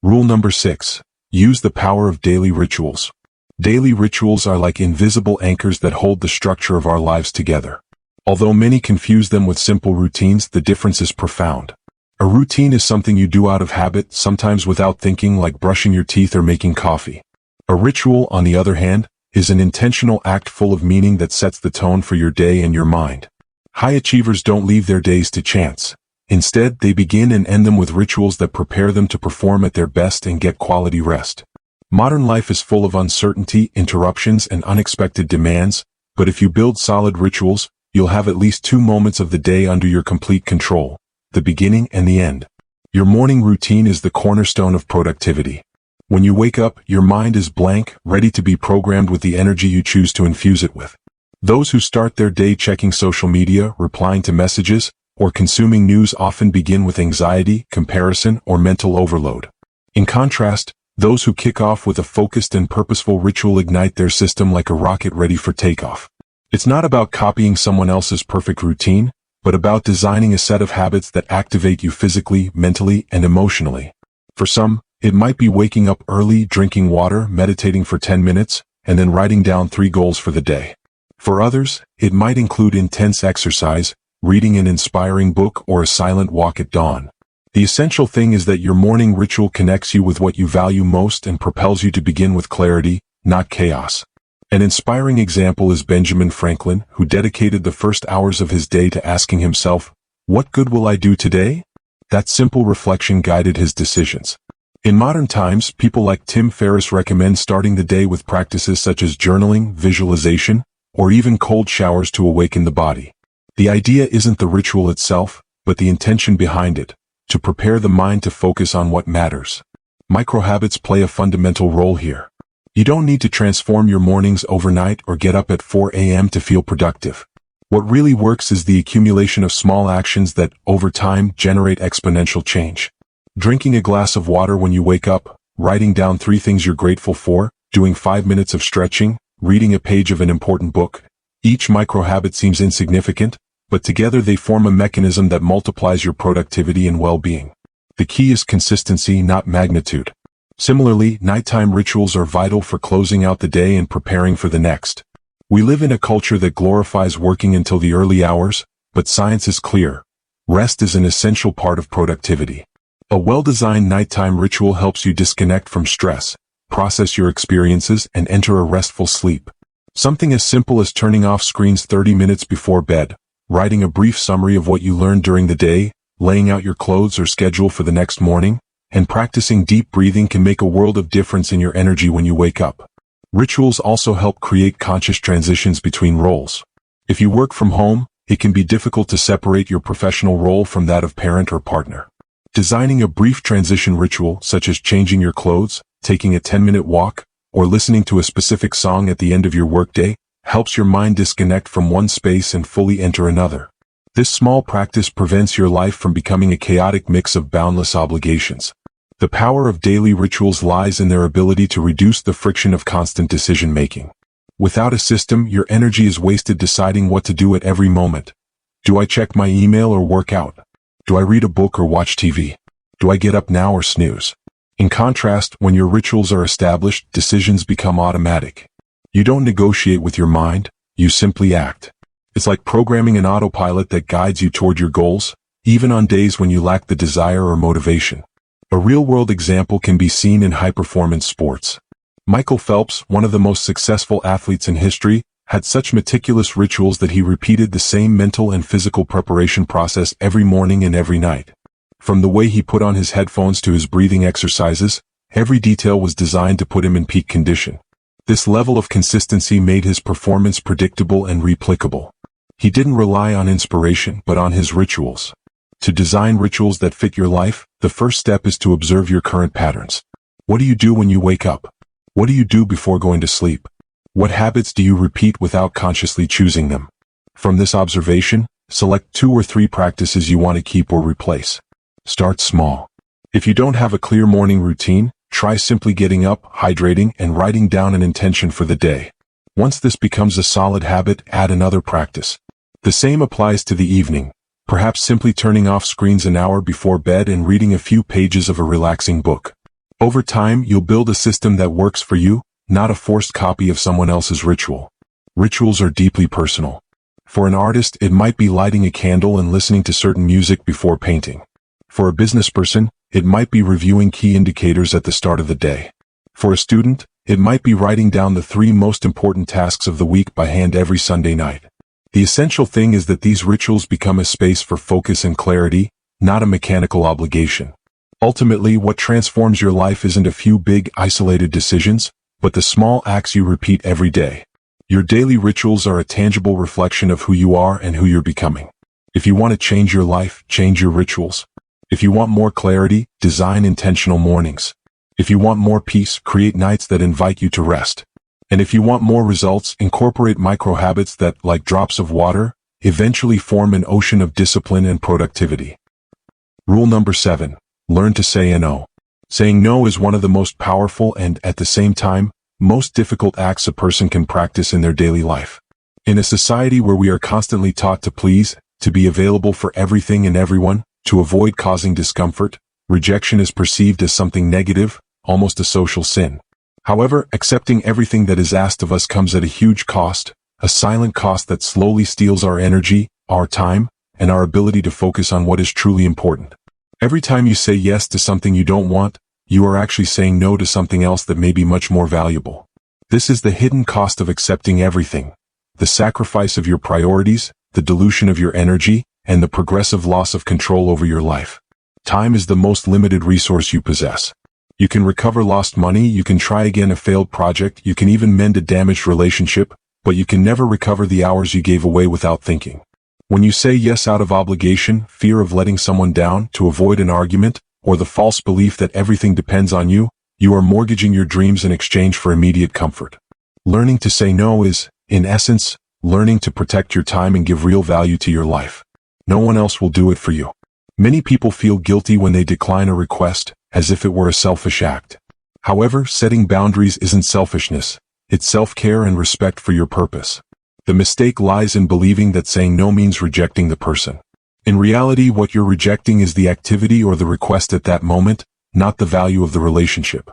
Rule number 6. Use the power of daily rituals. Daily rituals are like invisible anchors that hold the structure of our lives together. Although many confuse them with simple routines, the difference is profound. A routine is something you do out of habit, sometimes without thinking, like brushing your teeth or making coffee. A ritual, on the other hand, is an intentional act full of meaning that sets the tone for your day and your mind. High achievers don't leave their days to chance. Instead, they begin and end them with rituals that prepare them to perform at their best and get quality rest. Modern life is full of uncertainty, interruptions, and unexpected demands, but if you build solid rituals, you'll have at least 2 moments of the day under your complete control, the beginning and the end. Your morning routine is the cornerstone of productivity. When you wake up, your mind is blank, ready to be programmed with the energy you choose to infuse it with. Those who start their day checking social media, replying to messages, or consuming news often begin with anxiety, comparison, or mental overload. In contrast, those who kick off with a focused and purposeful ritual ignite their system like a rocket ready for takeoff. It's not about copying someone else's perfect routine, but about designing a set of habits that activate you physically, mentally, and emotionally. For some, it might be waking up early, drinking water, meditating for 10 minutes, and then writing down 3 goals for the day. For others, it might include intense exercise, reading an inspiring book, or a silent walk at dawn. The essential thing is that your morning ritual connects you with what you value most and propels you to begin with clarity, not chaos. An inspiring example is Benjamin Franklin, who dedicated the first hours of his day to asking himself, "What good will I do today?" That simple reflection guided his decisions. In modern times, people like Tim Ferriss recommend starting the day with practices such as journaling, visualization, or even cold showers to awaken the body. The idea isn't the ritual itself, but the intention behind it, to prepare the mind to focus on what matters. Microhabits play a fundamental role here. You don't need to transform your mornings overnight or get up at 4 a.m. to feel productive. What really works is the accumulation of small actions that, over time, generate exponential change. Drinking a glass of water when you wake up, writing down 3 things you're grateful for, doing 5 minutes of stretching, reading a page of an important book. Each microhabit seems insignificant, but together they form a mechanism that multiplies your productivity and well-being. The key is consistency, not magnitude. Similarly, nighttime rituals are vital for closing out the day and preparing for the next. We live in a culture that glorifies working until the early hours, but science is clear. Rest is an essential part of productivity. A well-designed nighttime ritual helps you disconnect from stress, process your experiences, and enter a restful sleep. Something as simple as turning off screens 30 minutes before bed, writing a brief summary of what you learned during the day, laying out your clothes or schedule for the next morning, and practicing deep breathing can make a world of difference in your energy when you wake up. Rituals also help create conscious transitions between roles. If you work from home, it can be difficult to separate your professional role from that of parent or partner. Designing a brief transition ritual, such as changing your clothes, taking a 10-minute walk, or listening to a specific song at the end of your workday, helps your mind disconnect from one space and fully enter another. This small practice prevents your life from becoming a chaotic mix of boundless obligations. The power of daily rituals lies in their ability to reduce the friction of constant decision-making. Without a system, your energy is wasted deciding what to do at every moment. Do I check my email or work out? Do I read a book or watch TV? Do I get up now or snooze? In contrast, when your rituals are established, decisions become automatic. You don't negotiate with your mind, you simply act. It's like programming an autopilot that guides you toward your goals, even on days when you lack the desire or motivation. A real-world example can be seen in high-performance sports. Michael Phelps, one of the most successful athletes in history, had such meticulous rituals that he repeated the same mental and physical preparation process every morning and every night. From the way he put on his headphones to his breathing exercises, every detail was designed to put him in peak condition. This level of consistency made his performance predictable and replicable. He didn't rely on inspiration, but on his rituals. To design rituals that fit your life, the first step is to observe your current patterns. What do you do when you wake up? What do you do before going to sleep? What habits do you repeat without consciously choosing them? From this observation, select 2 or 3 practices you want to keep or replace. Start small. If you don't have a clear morning routine, try simply getting up, hydrating, and writing down an intention for the day. Once this becomes a solid habit, add another practice. The same applies to the evening. Perhaps simply turning off screens an hour before bed and reading a few pages of a relaxing book. Over time, you'll build a system that works for you, not a forced copy of someone else's ritual. Rituals are deeply personal. For an artist, it might be lighting a candle and listening to certain music before painting. For a business person, it might be reviewing key indicators at the start of the day. For a student, it might be writing down the 3 most important tasks of the week by hand every Sunday night. The essential thing is that these rituals become a space for focus and clarity, not a mechanical obligation. Ultimately, what transforms your life isn't a few big, isolated decisions, but the small acts you repeat every day. Your daily rituals are a tangible reflection of who you are and who you're becoming. If you want to change your life, change your rituals. If you want more clarity, design intentional mornings. If you want more peace, create nights that invite you to rest. And if you want more results, incorporate micro-habits that, like drops of water, eventually form an ocean of discipline and productivity. Rule number 7. Learn to say no. Saying no is one of the most powerful and, at the same time, most difficult acts a person can practice in their daily life. In a society where we are constantly taught to please, to be available for everything and everyone, to avoid causing discomfort, rejection is perceived as something negative, almost a social sin. However, accepting everything that is asked of us comes at a huge cost, a silent cost that slowly steals our energy, our time, and our ability to focus on what is truly important. Every time you say yes to something you don't want, you are actually saying no to something else that may be much more valuable. This is the hidden cost of accepting everything. The sacrifice of your priorities, the dilution of your energy, and the progressive loss of control over your life. Time is the most limited resource you possess. You can recover lost money, you can try again a failed project, you can even mend a damaged relationship, but you can never recover the hours you gave away without thinking. When you say yes out of obligation, fear of letting someone down, to avoid an argument, or the false belief that everything depends on you, you are mortgaging your dreams in exchange for immediate comfort. Learning to say no is, in essence, learning to protect your time and give real value to your life. No one else will do it for you. Many people feel guilty when they decline a request, as if it were a selfish act. However, setting boundaries isn't selfishness, it's self-care and respect for your purpose. The mistake lies in believing that saying no means rejecting the person. In reality, what you're rejecting is the activity or the request at that moment, not the value of the relationship.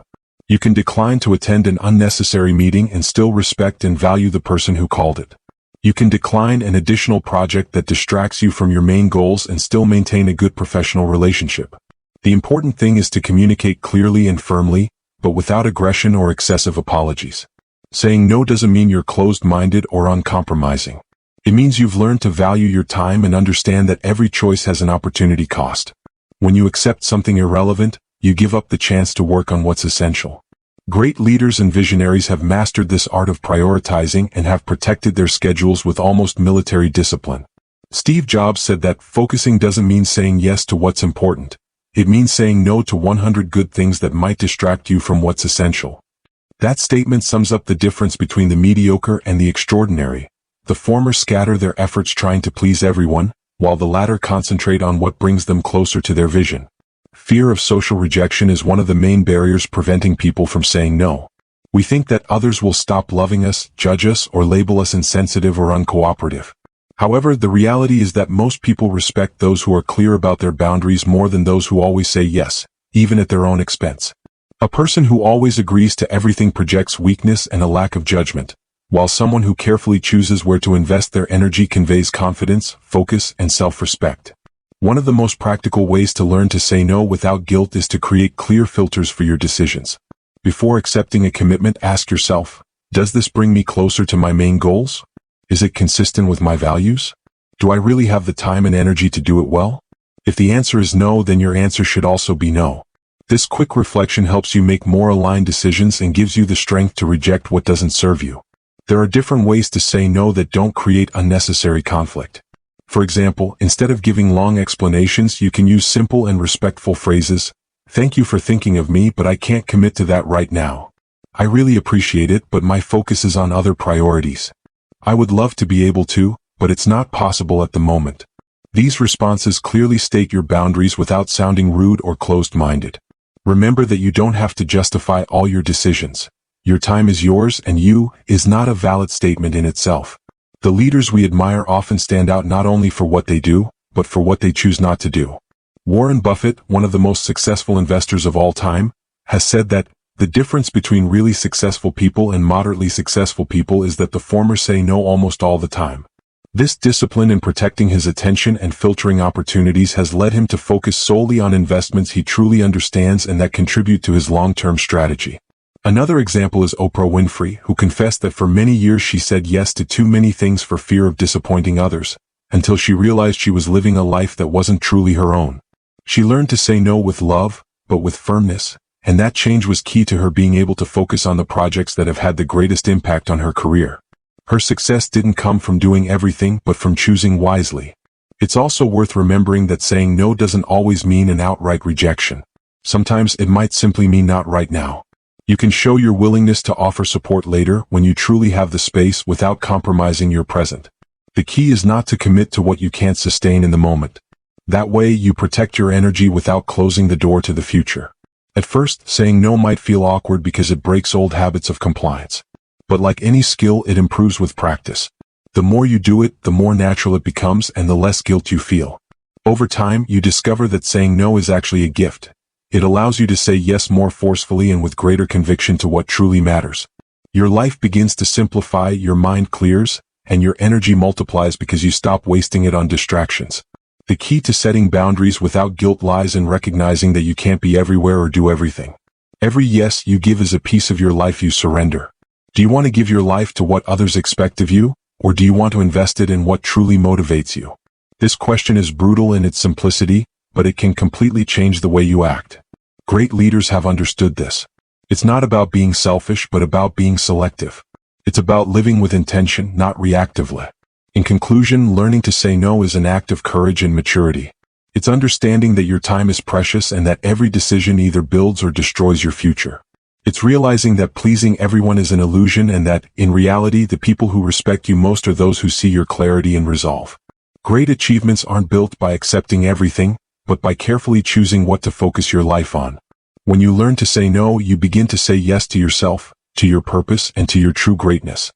You can decline to attend an unnecessary meeting and still respect and value the person who called it. You can decline an additional project that distracts you from your main goals and still maintain a good professional relationship. The important thing is to communicate clearly and firmly, but without aggression or excessive apologies. Saying no doesn't mean you're closed-minded or uncompromising. It means you've learned to value your time and understand that every choice has an opportunity cost. When you accept something irrelevant, you give up the chance to work on what's essential. Great leaders and visionaries have mastered this art of prioritizing and have protected their schedules with almost military discipline. Steve Jobs said that focusing doesn't mean saying yes to what's important. It means saying no to 100 good things that might distract you from what's essential. That statement sums up the difference between the mediocre and the extraordinary. The former scatter their efforts trying to please everyone, while the latter concentrate on what brings them closer to their vision. Fear of social rejection is one of the main barriers preventing people from saying no. We think that others will stop loving us, judge us, or label us insensitive or uncooperative. However, the reality is that most people respect those who are clear about their boundaries more than those who always say yes, even at their own expense. A person who always agrees to everything projects weakness and a lack of judgment, while someone who carefully chooses where to invest their energy conveys confidence, focus, and self-respect. One of the most practical ways to learn to say no without guilt is to create clear filters for your decisions. Before accepting a commitment, ask yourself, does this bring me closer to my main goals? Is it consistent with my values? Do I really have the time and energy to do it well? If the answer is no, then your answer should also be no. This quick reflection helps you make more aligned decisions and gives you the strength to reject what doesn't serve you. There are different ways to say no that don't create unnecessary conflict. For example, instead of giving long explanations, you can use simple and respectful phrases. Thank you for thinking of me, but I can't commit to that right now. I really appreciate it, but my focus is on other priorities. I would love to be able to, but it's not possible at the moment. These responses clearly state your boundaries without sounding rude or closed-minded. Remember that you don't have to justify all your decisions. Your time is yours, and you is not a valid statement in itself. The leaders we admire often stand out not only for what they do, but for what they choose not to do. Warren Buffett, one of the most successful investors of all time, has said that the difference between really successful people and moderately successful people is that the former say no almost all the time. This discipline in protecting his attention and filtering opportunities has led him to focus solely on investments he truly understands and that contribute to his long-term strategy. Another example is Oprah Winfrey, who confessed that for many years she said yes to too many things for fear of disappointing others, until she realized she was living a life that wasn't truly her own. She learned to say no with love, but with firmness, and that change was key to her being able to focus on the projects that have had the greatest impact on her career. Her success didn't come from doing everything but from choosing wisely. It's also worth remembering that saying no doesn't always mean an outright rejection. Sometimes it might simply mean not right now. You can show your willingness to offer support later when you truly have the space without compromising your present. The key is not to commit to what you can't sustain in the moment. That way you protect your energy without closing the door to the future. At first, saying no might feel awkward because it breaks old habits of compliance. But like any skill, it improves with practice. The more you do it, the more natural it becomes and the less guilt you feel. Over time, you discover that saying no is actually a gift. It allows you to say yes more forcefully and with greater conviction to what truly matters. Your life begins to simplify, your mind clears, and your energy multiplies because you stop wasting it on distractions. The key to setting boundaries without guilt lies in recognizing that you can't be everywhere or do everything. Every yes you give is a piece of your life you surrender. Do you want to give your life to what others expect of you, or do you want to invest it in what truly motivates you? This question is brutal in its simplicity, but it can completely change the way you act. Great leaders have understood this. It's not about being selfish, but about being selective. It's about living with intention, not reactively. In conclusion, learning to say no is an act of courage and maturity. It's understanding that your time is precious and that every decision either builds or destroys your future. It's realizing that pleasing everyone is an illusion and that, in reality, the people who respect you most are those who see your clarity and resolve. Great achievements aren't built by accepting everything, but by carefully choosing what to focus your life on. When you learn to say no, you begin to say yes to yourself, to your purpose, and to your true greatness.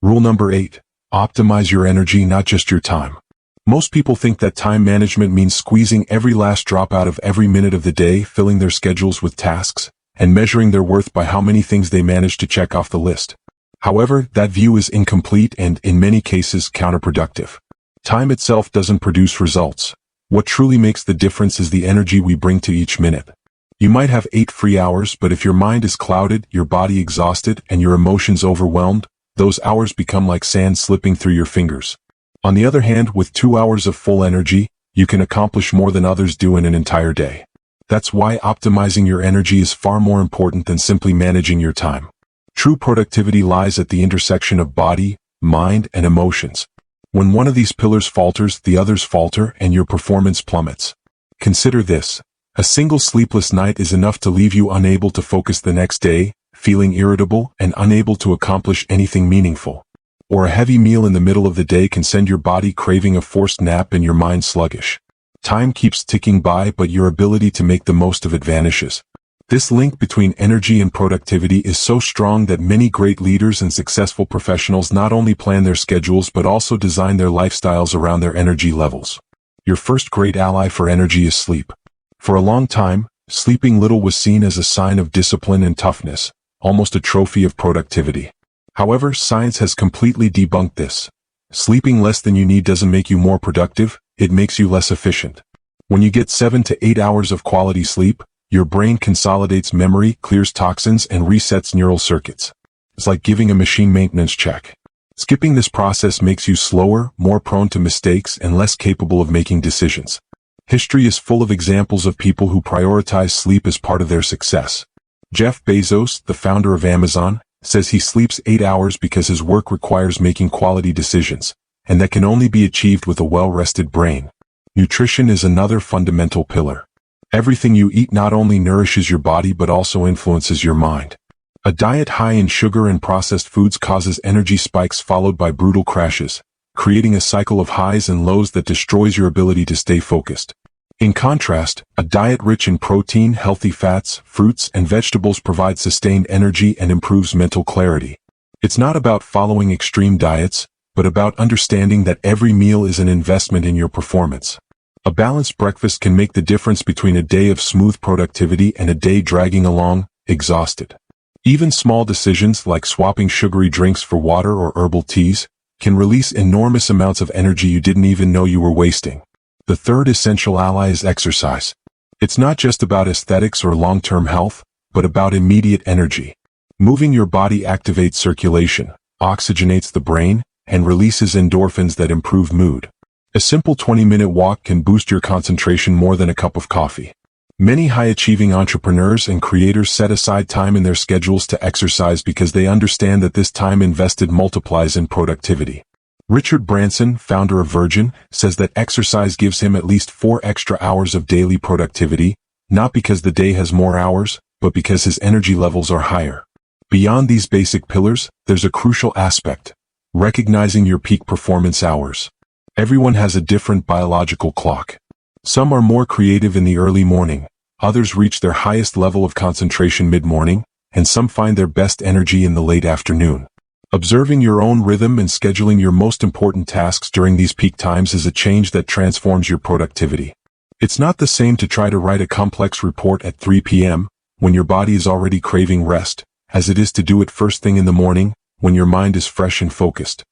Rule number 8. Optimize your energy, not just your time. Most people think that time management means squeezing every last drop out of every minute of the day, filling their schedules with tasks, and measuring their worth by how many things they manage to check off the list. However, that view is incomplete and, in many cases, counterproductive. Time itself doesn't produce results. What truly makes the difference is the energy we bring to each minute. You might have 8 free hours, but if your mind is clouded, your body exhausted, and your emotions overwhelmed, those hours become like sand slipping through your fingers. On the other hand, with 2 hours of full energy, you can accomplish more than others do in an entire day. That's why optimizing your energy is far more important than simply managing your time. True productivity lies at the intersection of body, mind, and emotions. When one of these pillars falters, the others falter, and your performance plummets. Consider this. A single sleepless night is enough to leave you unable to focus the next day, feeling irritable, and unable to accomplish anything meaningful. Or a heavy meal in the middle of the day can send your body craving a forced nap and your mind sluggish. Time keeps ticking by, but your ability to make the most of it vanishes. This link between energy and productivity is so strong that many great leaders and successful professionals not only plan their schedules but also design their lifestyles around their energy levels. Your first great ally for energy is sleep. For a long time, sleeping little was seen as a sign of discipline and toughness, almost a trophy of productivity. However, science has completely debunked this. Sleeping less than you need doesn't make you more productive, it makes you less efficient. When you get 7 to 8 hours of quality sleep, your brain consolidates memory, clears toxins, and resets neural circuits. It's like giving a machine maintenance check. Skipping this process makes you slower, more prone to mistakes, and less capable of making decisions. History is full of examples of people who prioritize sleep as part of their success. Jeff Bezos, the founder of Amazon, says he sleeps 8 hours because his work requires making quality decisions, and that can only be achieved with a well-rested brain. Nutrition is another fundamental pillar. Everything you eat not only nourishes your body but also influences your mind. A diet high in sugar and processed foods causes energy spikes followed by brutal crashes, creating a cycle of highs and lows that destroys your ability to stay focused. In contrast, a diet rich in protein, healthy fats, fruits, and vegetables provides sustained energy and improves mental clarity. It's not about following extreme diets, but about understanding that every meal is an investment in your performance. A balanced breakfast can make the difference between a day of smooth productivity and a day dragging along, exhausted. Even small decisions like swapping sugary drinks for water or herbal teas can release enormous amounts of energy you didn't even know you were wasting. The third essential ally is exercise. It's not just about aesthetics or long-term health, but about immediate energy. Moving your body activates circulation, oxygenates the brain, and releases endorphins that improve mood. A simple 20-minute walk can boost your concentration more than a cup of coffee. Many high-achieving entrepreneurs and creators set aside time in their schedules to exercise because they understand that this time invested multiplies in productivity. Richard Branson, founder of Virgin, says that exercise gives him at least 4 extra hours of daily productivity, not because the day has more hours, but because his energy levels are higher. Beyond these basic pillars, there's a crucial aspect: recognizing your peak performance hours. Everyone has a different biological clock. Some are more creative in the early morning, others reach their highest level of concentration mid-morning, and some find their best energy in the late afternoon. Observing your own rhythm and scheduling your most important tasks during these peak times is a change that transforms your productivity. It's not the same to try to write a complex report at 3 p.m., when your body is already craving rest, as it is to do it first thing in the morning, when your mind is fresh and focused.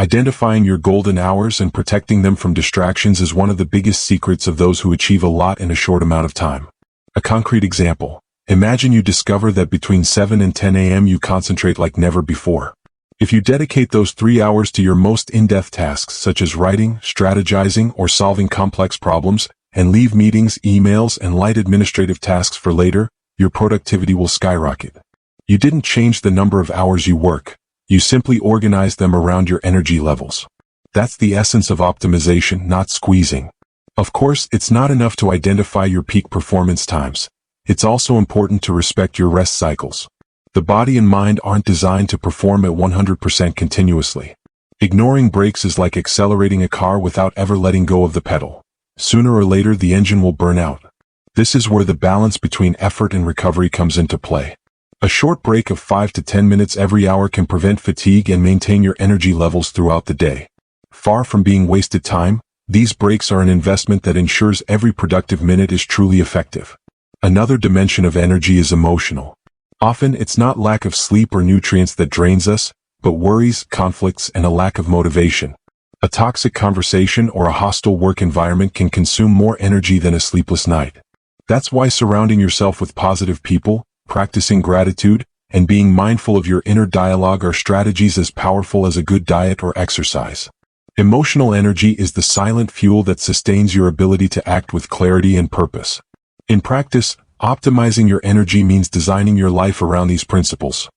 Identifying your golden hours and protecting them from distractions is one of the biggest secrets of those who achieve a lot in a short amount of time. A concrete example. Imagine you discover that between 7 and 10 a.m. you concentrate like never before. If you dedicate those 3 hours to your most in-depth tasks such as writing, strategizing, or solving complex problems, and leave meetings, emails, and light administrative tasks for later, your productivity will skyrocket. You didn't change the number of hours you work. You simply organize them around your energy levels. That's the essence of optimization, not squeezing. Of course, it's not enough to identify your peak performance times. It's also important to respect your rest cycles. The body and mind aren't designed to perform at 100% continuously. Ignoring breaks is like accelerating a car without ever letting go of the pedal. Sooner or later, the engine will burn out. This is where the balance between effort and recovery comes into play. A short break of 5 to 10 minutes every hour can prevent fatigue and maintain your energy levels throughout the day. Far from being wasted time, these breaks are an investment that ensures every productive minute is truly effective. Another dimension of energy is emotional. Often it's not lack of sleep or nutrients that drains us, but worries, conflicts, and a lack of motivation. A toxic conversation or a hostile work environment can consume more energy than a sleepless night. That's why surrounding yourself with positive people, practicing gratitude, and being mindful of your inner dialogue are strategies as powerful as a good diet or exercise. Emotional energy is the silent fuel that sustains your ability to act with clarity and purpose. In practice, optimizing your energy means designing your life around these principles.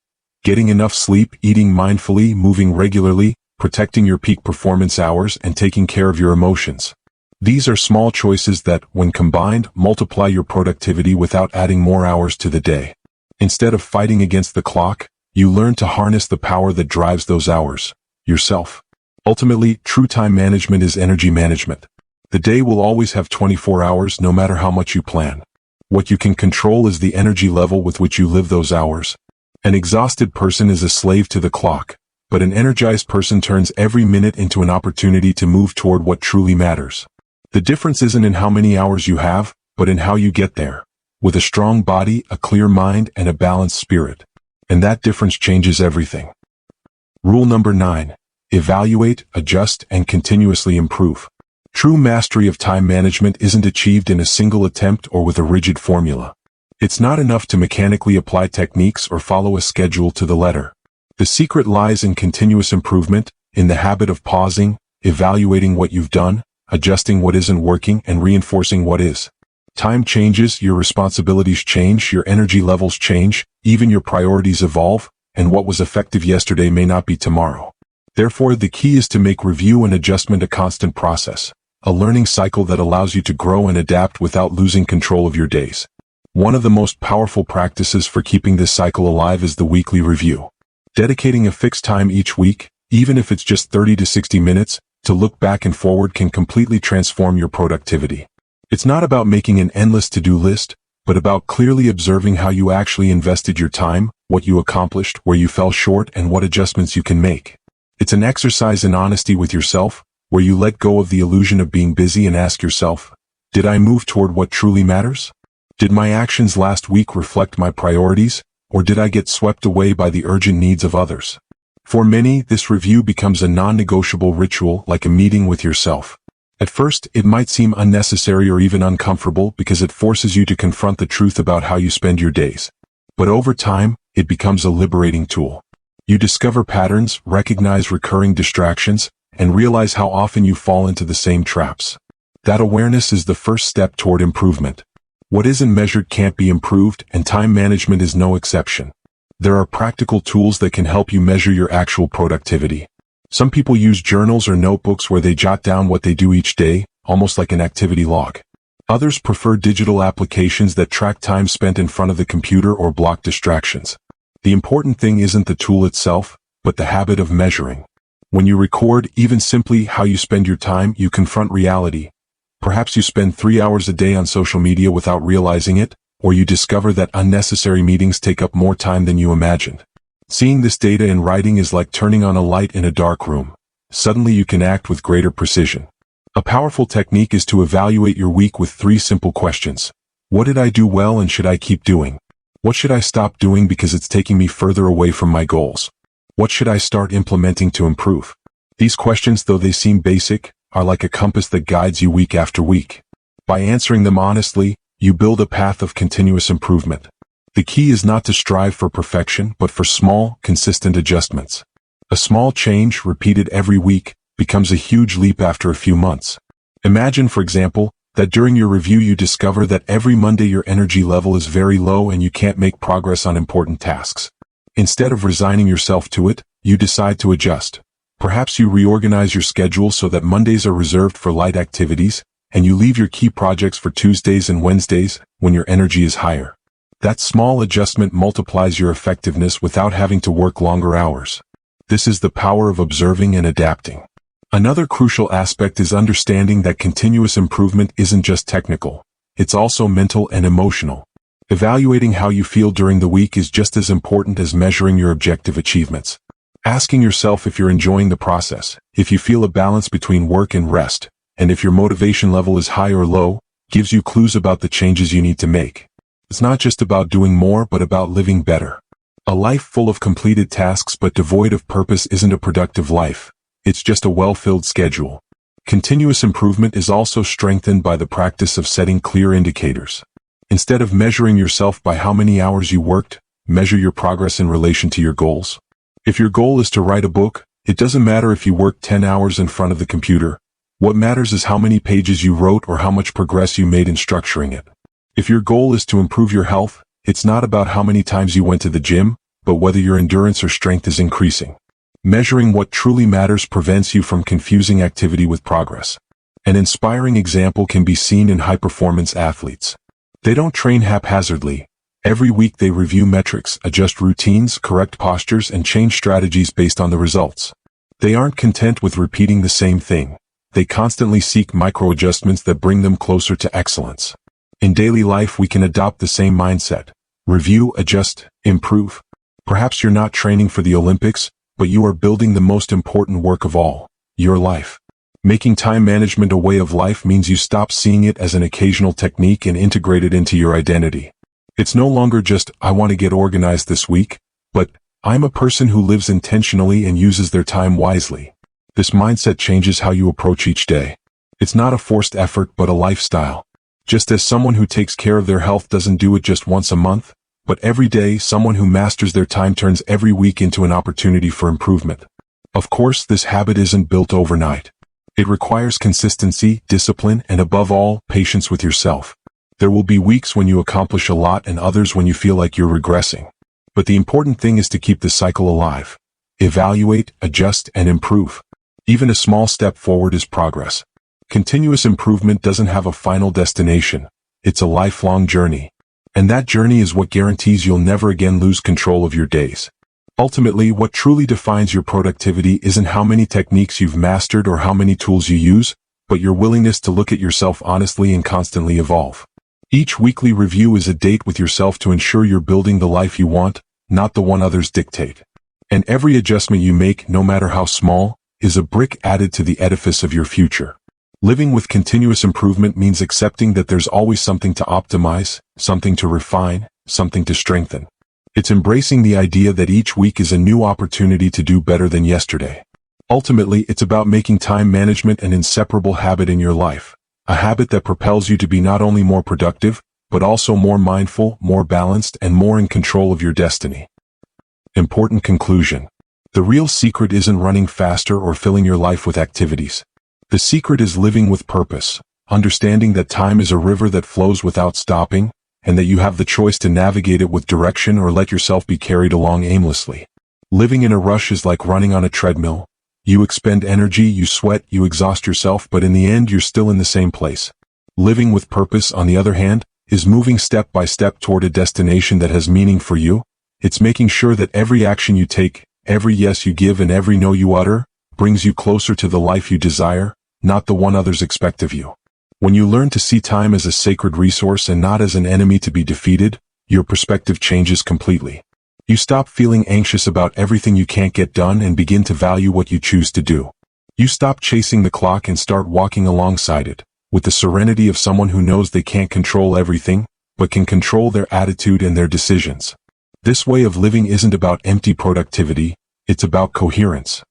Getting enough sleep, eating mindfully, moving regularly, protecting your peak performance hours, and taking care of your emotions. These are small choices that, when combined, multiply your productivity without adding more hours to the day. Instead of fighting against the clock, you learn to harness the power that drives those hours, yourself. Ultimately, true time management is energy management. The day will always have 24 hours no matter how much you plan. What you can control is the energy level with which you live those hours. An exhausted person is a slave to the clock, but an energized person turns every minute into an opportunity to move toward what truly matters. The difference isn't in how many hours you have, but in how you get there. With a strong body, a clear mind, and a balanced spirit. And that difference changes everything. Rule number 9. Evaluate, adjust, and continuously improve. True mastery of time management isn't achieved in a single attempt or with a rigid formula. It's not enough to mechanically apply techniques or follow a schedule to the letter. The secret lies in continuous improvement, in the habit of pausing, evaluating what you've done, adjusting what isn't working, and reinforcing what is. Time changes, your responsibilities change, your energy levels change, even your priorities evolve, and what was effective yesterday may not be tomorrow. Therefore, the key is to make review and adjustment a constant process, a learning cycle that allows you to grow and adapt without losing control of your days. One of the most powerful practices for keeping this cycle alive is the weekly review. Dedicating a fixed time each week, even if it's just 30 to 60 minutes, to look back and forward can completely transform your productivity. It's not about making an endless to-do list, but about clearly observing how you actually invested your time, what you accomplished, where you fell short, and what adjustments you can make. It's an exercise in honesty with yourself, where you let go of the illusion of being busy and ask yourself, did I move toward what truly matters? Did my actions last week reflect my priorities, or did I get swept away by the urgent needs of others? For many, this review becomes a non-negotiable ritual, like a meeting with yourself. At first, it might seem unnecessary or even uncomfortable because it forces you to confront the truth about how you spend your days. But over time, it becomes a liberating tool. You discover patterns, recognize recurring distractions, and realize how often you fall into the same traps. That awareness is the first step toward improvement. What isn't measured can't be improved, and time management is no exception. There are practical tools that can help you measure your actual productivity. Some people use journals or notebooks where they jot down what they do each day, almost like an activity log. Others prefer digital applications that track time spent in front of the computer or block distractions. The important thing isn't the tool itself, but the habit of measuring. When you record even simply how you spend your time, you confront reality. Perhaps you spend 3 hours a day on social media without realizing it, or you discover that unnecessary meetings take up more time than you imagined. Seeing this data in writing is like turning on a light in a dark room. Suddenly you can act with greater precision. A powerful technique is to evaluate your week with 3 simple questions. What did I do well and should I keep doing? What should I stop doing because it's taking me further away from my goals? What should I start implementing to improve? These questions, though they seem basic, are like a compass that guides you week after week. By answering them honestly, you build a path of continuous improvement. The key is not to strive for perfection, but for small, consistent adjustments. A small change, repeated every week, becomes a huge leap after a few months. Imagine, for example, that during your review you discover that every Monday your energy level is very low and you can't make progress on important tasks. Instead of resigning yourself to it, you decide to adjust. Perhaps you reorganize your schedule so that Mondays are reserved for light activities, and you leave your key projects for Tuesdays and Wednesdays, when your energy is higher. That small adjustment multiplies your effectiveness without having to work longer hours. This is the power of observing and adapting. Another crucial aspect is understanding that continuous improvement isn't just technical. It's also mental and emotional. Evaluating how you feel during the week is just as important as measuring your objective achievements. Asking yourself if you're enjoying the process, if you feel a balance between work and rest, and if your motivation level is high or low, gives you clues about the changes you need to make. It's not just about doing more, but about living better. A life full of completed tasks but devoid of purpose isn't a productive life. It's just a well-filled schedule. Continuous improvement is also strengthened by the practice of setting clear indicators. Instead of measuring yourself by how many hours you worked, measure your progress in relation to your goals. If your goal is to write a book, it doesn't matter if you worked 10 hours in front of the computer. What matters is how many pages you wrote or how much progress you made in structuring it. If your goal is to improve your health, it's not about how many times you went to the gym, but whether your endurance or strength is increasing. Measuring what truly matters prevents you from confusing activity with progress. An inspiring example can be seen in high-performance athletes. They don't train haphazardly. Every week they review metrics, adjust routines, correct postures, and change strategies based on the results. They aren't content with repeating the same thing. They constantly seek micro-adjustments that bring them closer to excellence. In daily life we can adopt the same mindset. Review, adjust, improve. Perhaps you're not training for the Olympics, but you are building the most important work of all, your life. Making time management a way of life means you stop seeing it as an occasional technique and integrate it into your identity. It's no longer just, I want to get organized this week, but, I'm a person who lives intentionally and uses their time wisely. This mindset changes how you approach each day. It's not a forced effort but a lifestyle. Just as someone who takes care of their health doesn't do it just once a month, but every day, someone who masters their time turns every week into an opportunity for improvement. Of course, this habit isn't built overnight. It requires consistency, discipline, and above all, patience with yourself. There will be weeks when you accomplish a lot and others when you feel like you're regressing. But the important thing is to keep the cycle alive. Evaluate, adjust, and improve. Even a small step forward is progress. Continuous improvement doesn't have a final destination. It's a lifelong journey. And that journey is what guarantees you'll never again lose control of your days. Ultimately, what truly defines your productivity isn't how many techniques you've mastered or how many tools you use, but your willingness to look at yourself honestly and constantly evolve. Each weekly review is a date with yourself to ensure you're building the life you want, not the one others dictate. And every adjustment you make, no matter how small, is a brick added to the edifice of your future. Living with continuous improvement means accepting that there's always something to optimize, something to refine, something to strengthen. It's embracing the idea that each week is a new opportunity to do better than yesterday. Ultimately, it's about making time management an inseparable habit in your life. A habit that propels you to be not only more productive, but also more mindful, more balanced, and more in control of your destiny. Important conclusion. The real secret isn't running faster or filling your life with activities. The secret is living with purpose, understanding that time is a river that flows without stopping, and that you have the choice to navigate it with direction or let yourself be carried along aimlessly. Living in a rush is like running on a treadmill. You expend energy, you sweat, you exhaust yourself, but in the end you're still in the same place. Living with purpose, on the other hand, is moving step by step toward a destination that has meaning for you. It's making sure that every action you take, every yes you give, and every no you utter, brings you closer to the life you desire, not the one others expect of you. When you learn to see time as a sacred resource and not as an enemy to be defeated, your perspective changes completely. You stop feeling anxious about everything you can't get done and begin to value what you choose to do. You stop chasing the clock and start walking alongside it, with the serenity of someone who knows they can't control everything, but can control their attitude and their decisions. This way of living isn't about empty productivity, it's about coherence.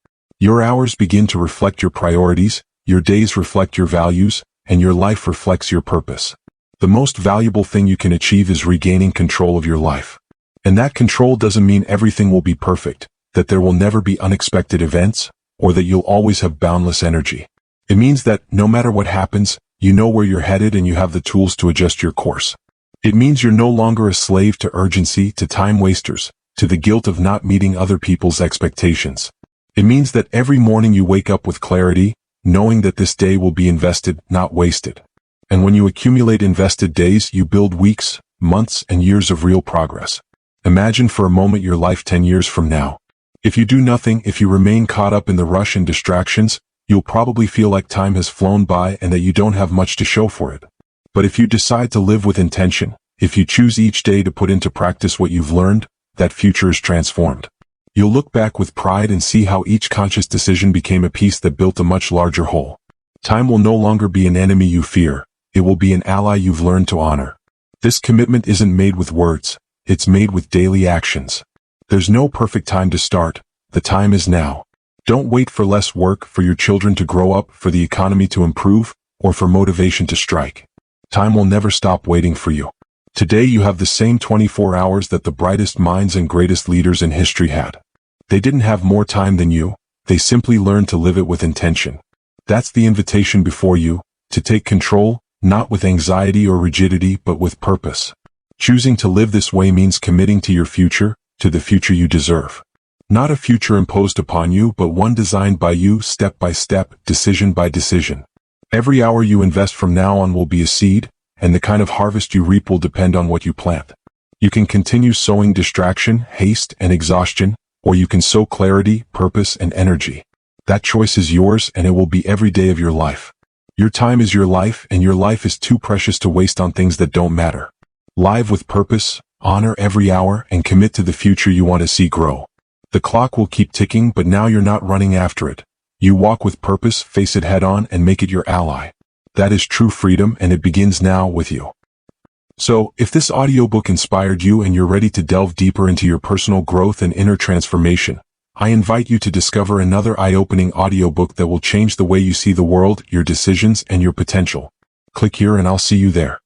Your hours begin to reflect your priorities, your days reflect your values, and your life reflects your purpose. The most valuable thing you can achieve is regaining control of your life. And that control doesn't mean everything will be perfect, that there will never be unexpected events, or that you'll always have boundless energy. It means that, no matter what happens, you know where you're headed and you have the tools to adjust your course. It means you're no longer a slave to urgency, to time wasters, to the guilt of not meeting other people's expectations. It means that every morning you wake up with clarity, knowing that this day will be invested, not wasted. And when you accumulate invested days, you build weeks, months, and years of real progress. Imagine for a moment your life 10 years from now. If you do nothing, if you remain caught up in the rush and distractions, you'll probably feel like time has flown by and that you don't have much to show for it. But if you decide to live with intention, if you choose each day to put into practice what you've learned, that future is transformed. You'll look back with pride and see how each conscious decision became a piece that built a much larger whole. Time will no longer be an enemy you fear, it will be an ally you've learned to honor. This commitment isn't made with words, it's made with daily actions. There's no perfect time to start, the time is now. Don't wait for less work, for your children to grow up, for the economy to improve, or for motivation to strike. Time will never stop waiting for you. Today you have the same 24 hours that the brightest minds and greatest leaders in history had. They didn't have more time than you, they simply learned to live it with intention. That's the invitation before you, to take control, not with anxiety or rigidity but with purpose. Choosing to live this way means committing to your future, to the future you deserve. Not a future imposed upon you, but one designed by you step by step, decision by decision. Every hour you invest from now on will be a seed, and the kind of harvest you reap will depend on what you plant. You can continue sowing distraction, haste, and exhaustion, or you can sow clarity, purpose, and energy. That choice is yours, and it will be every day of your life. Your time is your life, and your life is too precious to waste on things that don't matter. Live with purpose, honor every hour, and commit to the future you want to see grow. The clock will keep ticking, but now you're not running after it. You walk with purpose, face it head on, and make it your ally. That is true freedom, and it begins now with you. So, if this audiobook inspired you and you're ready to delve deeper into your personal growth and inner transformation, I invite you to discover another eye-opening audiobook that will change the way you see the world, your decisions, and your potential. Click here and I'll see you there.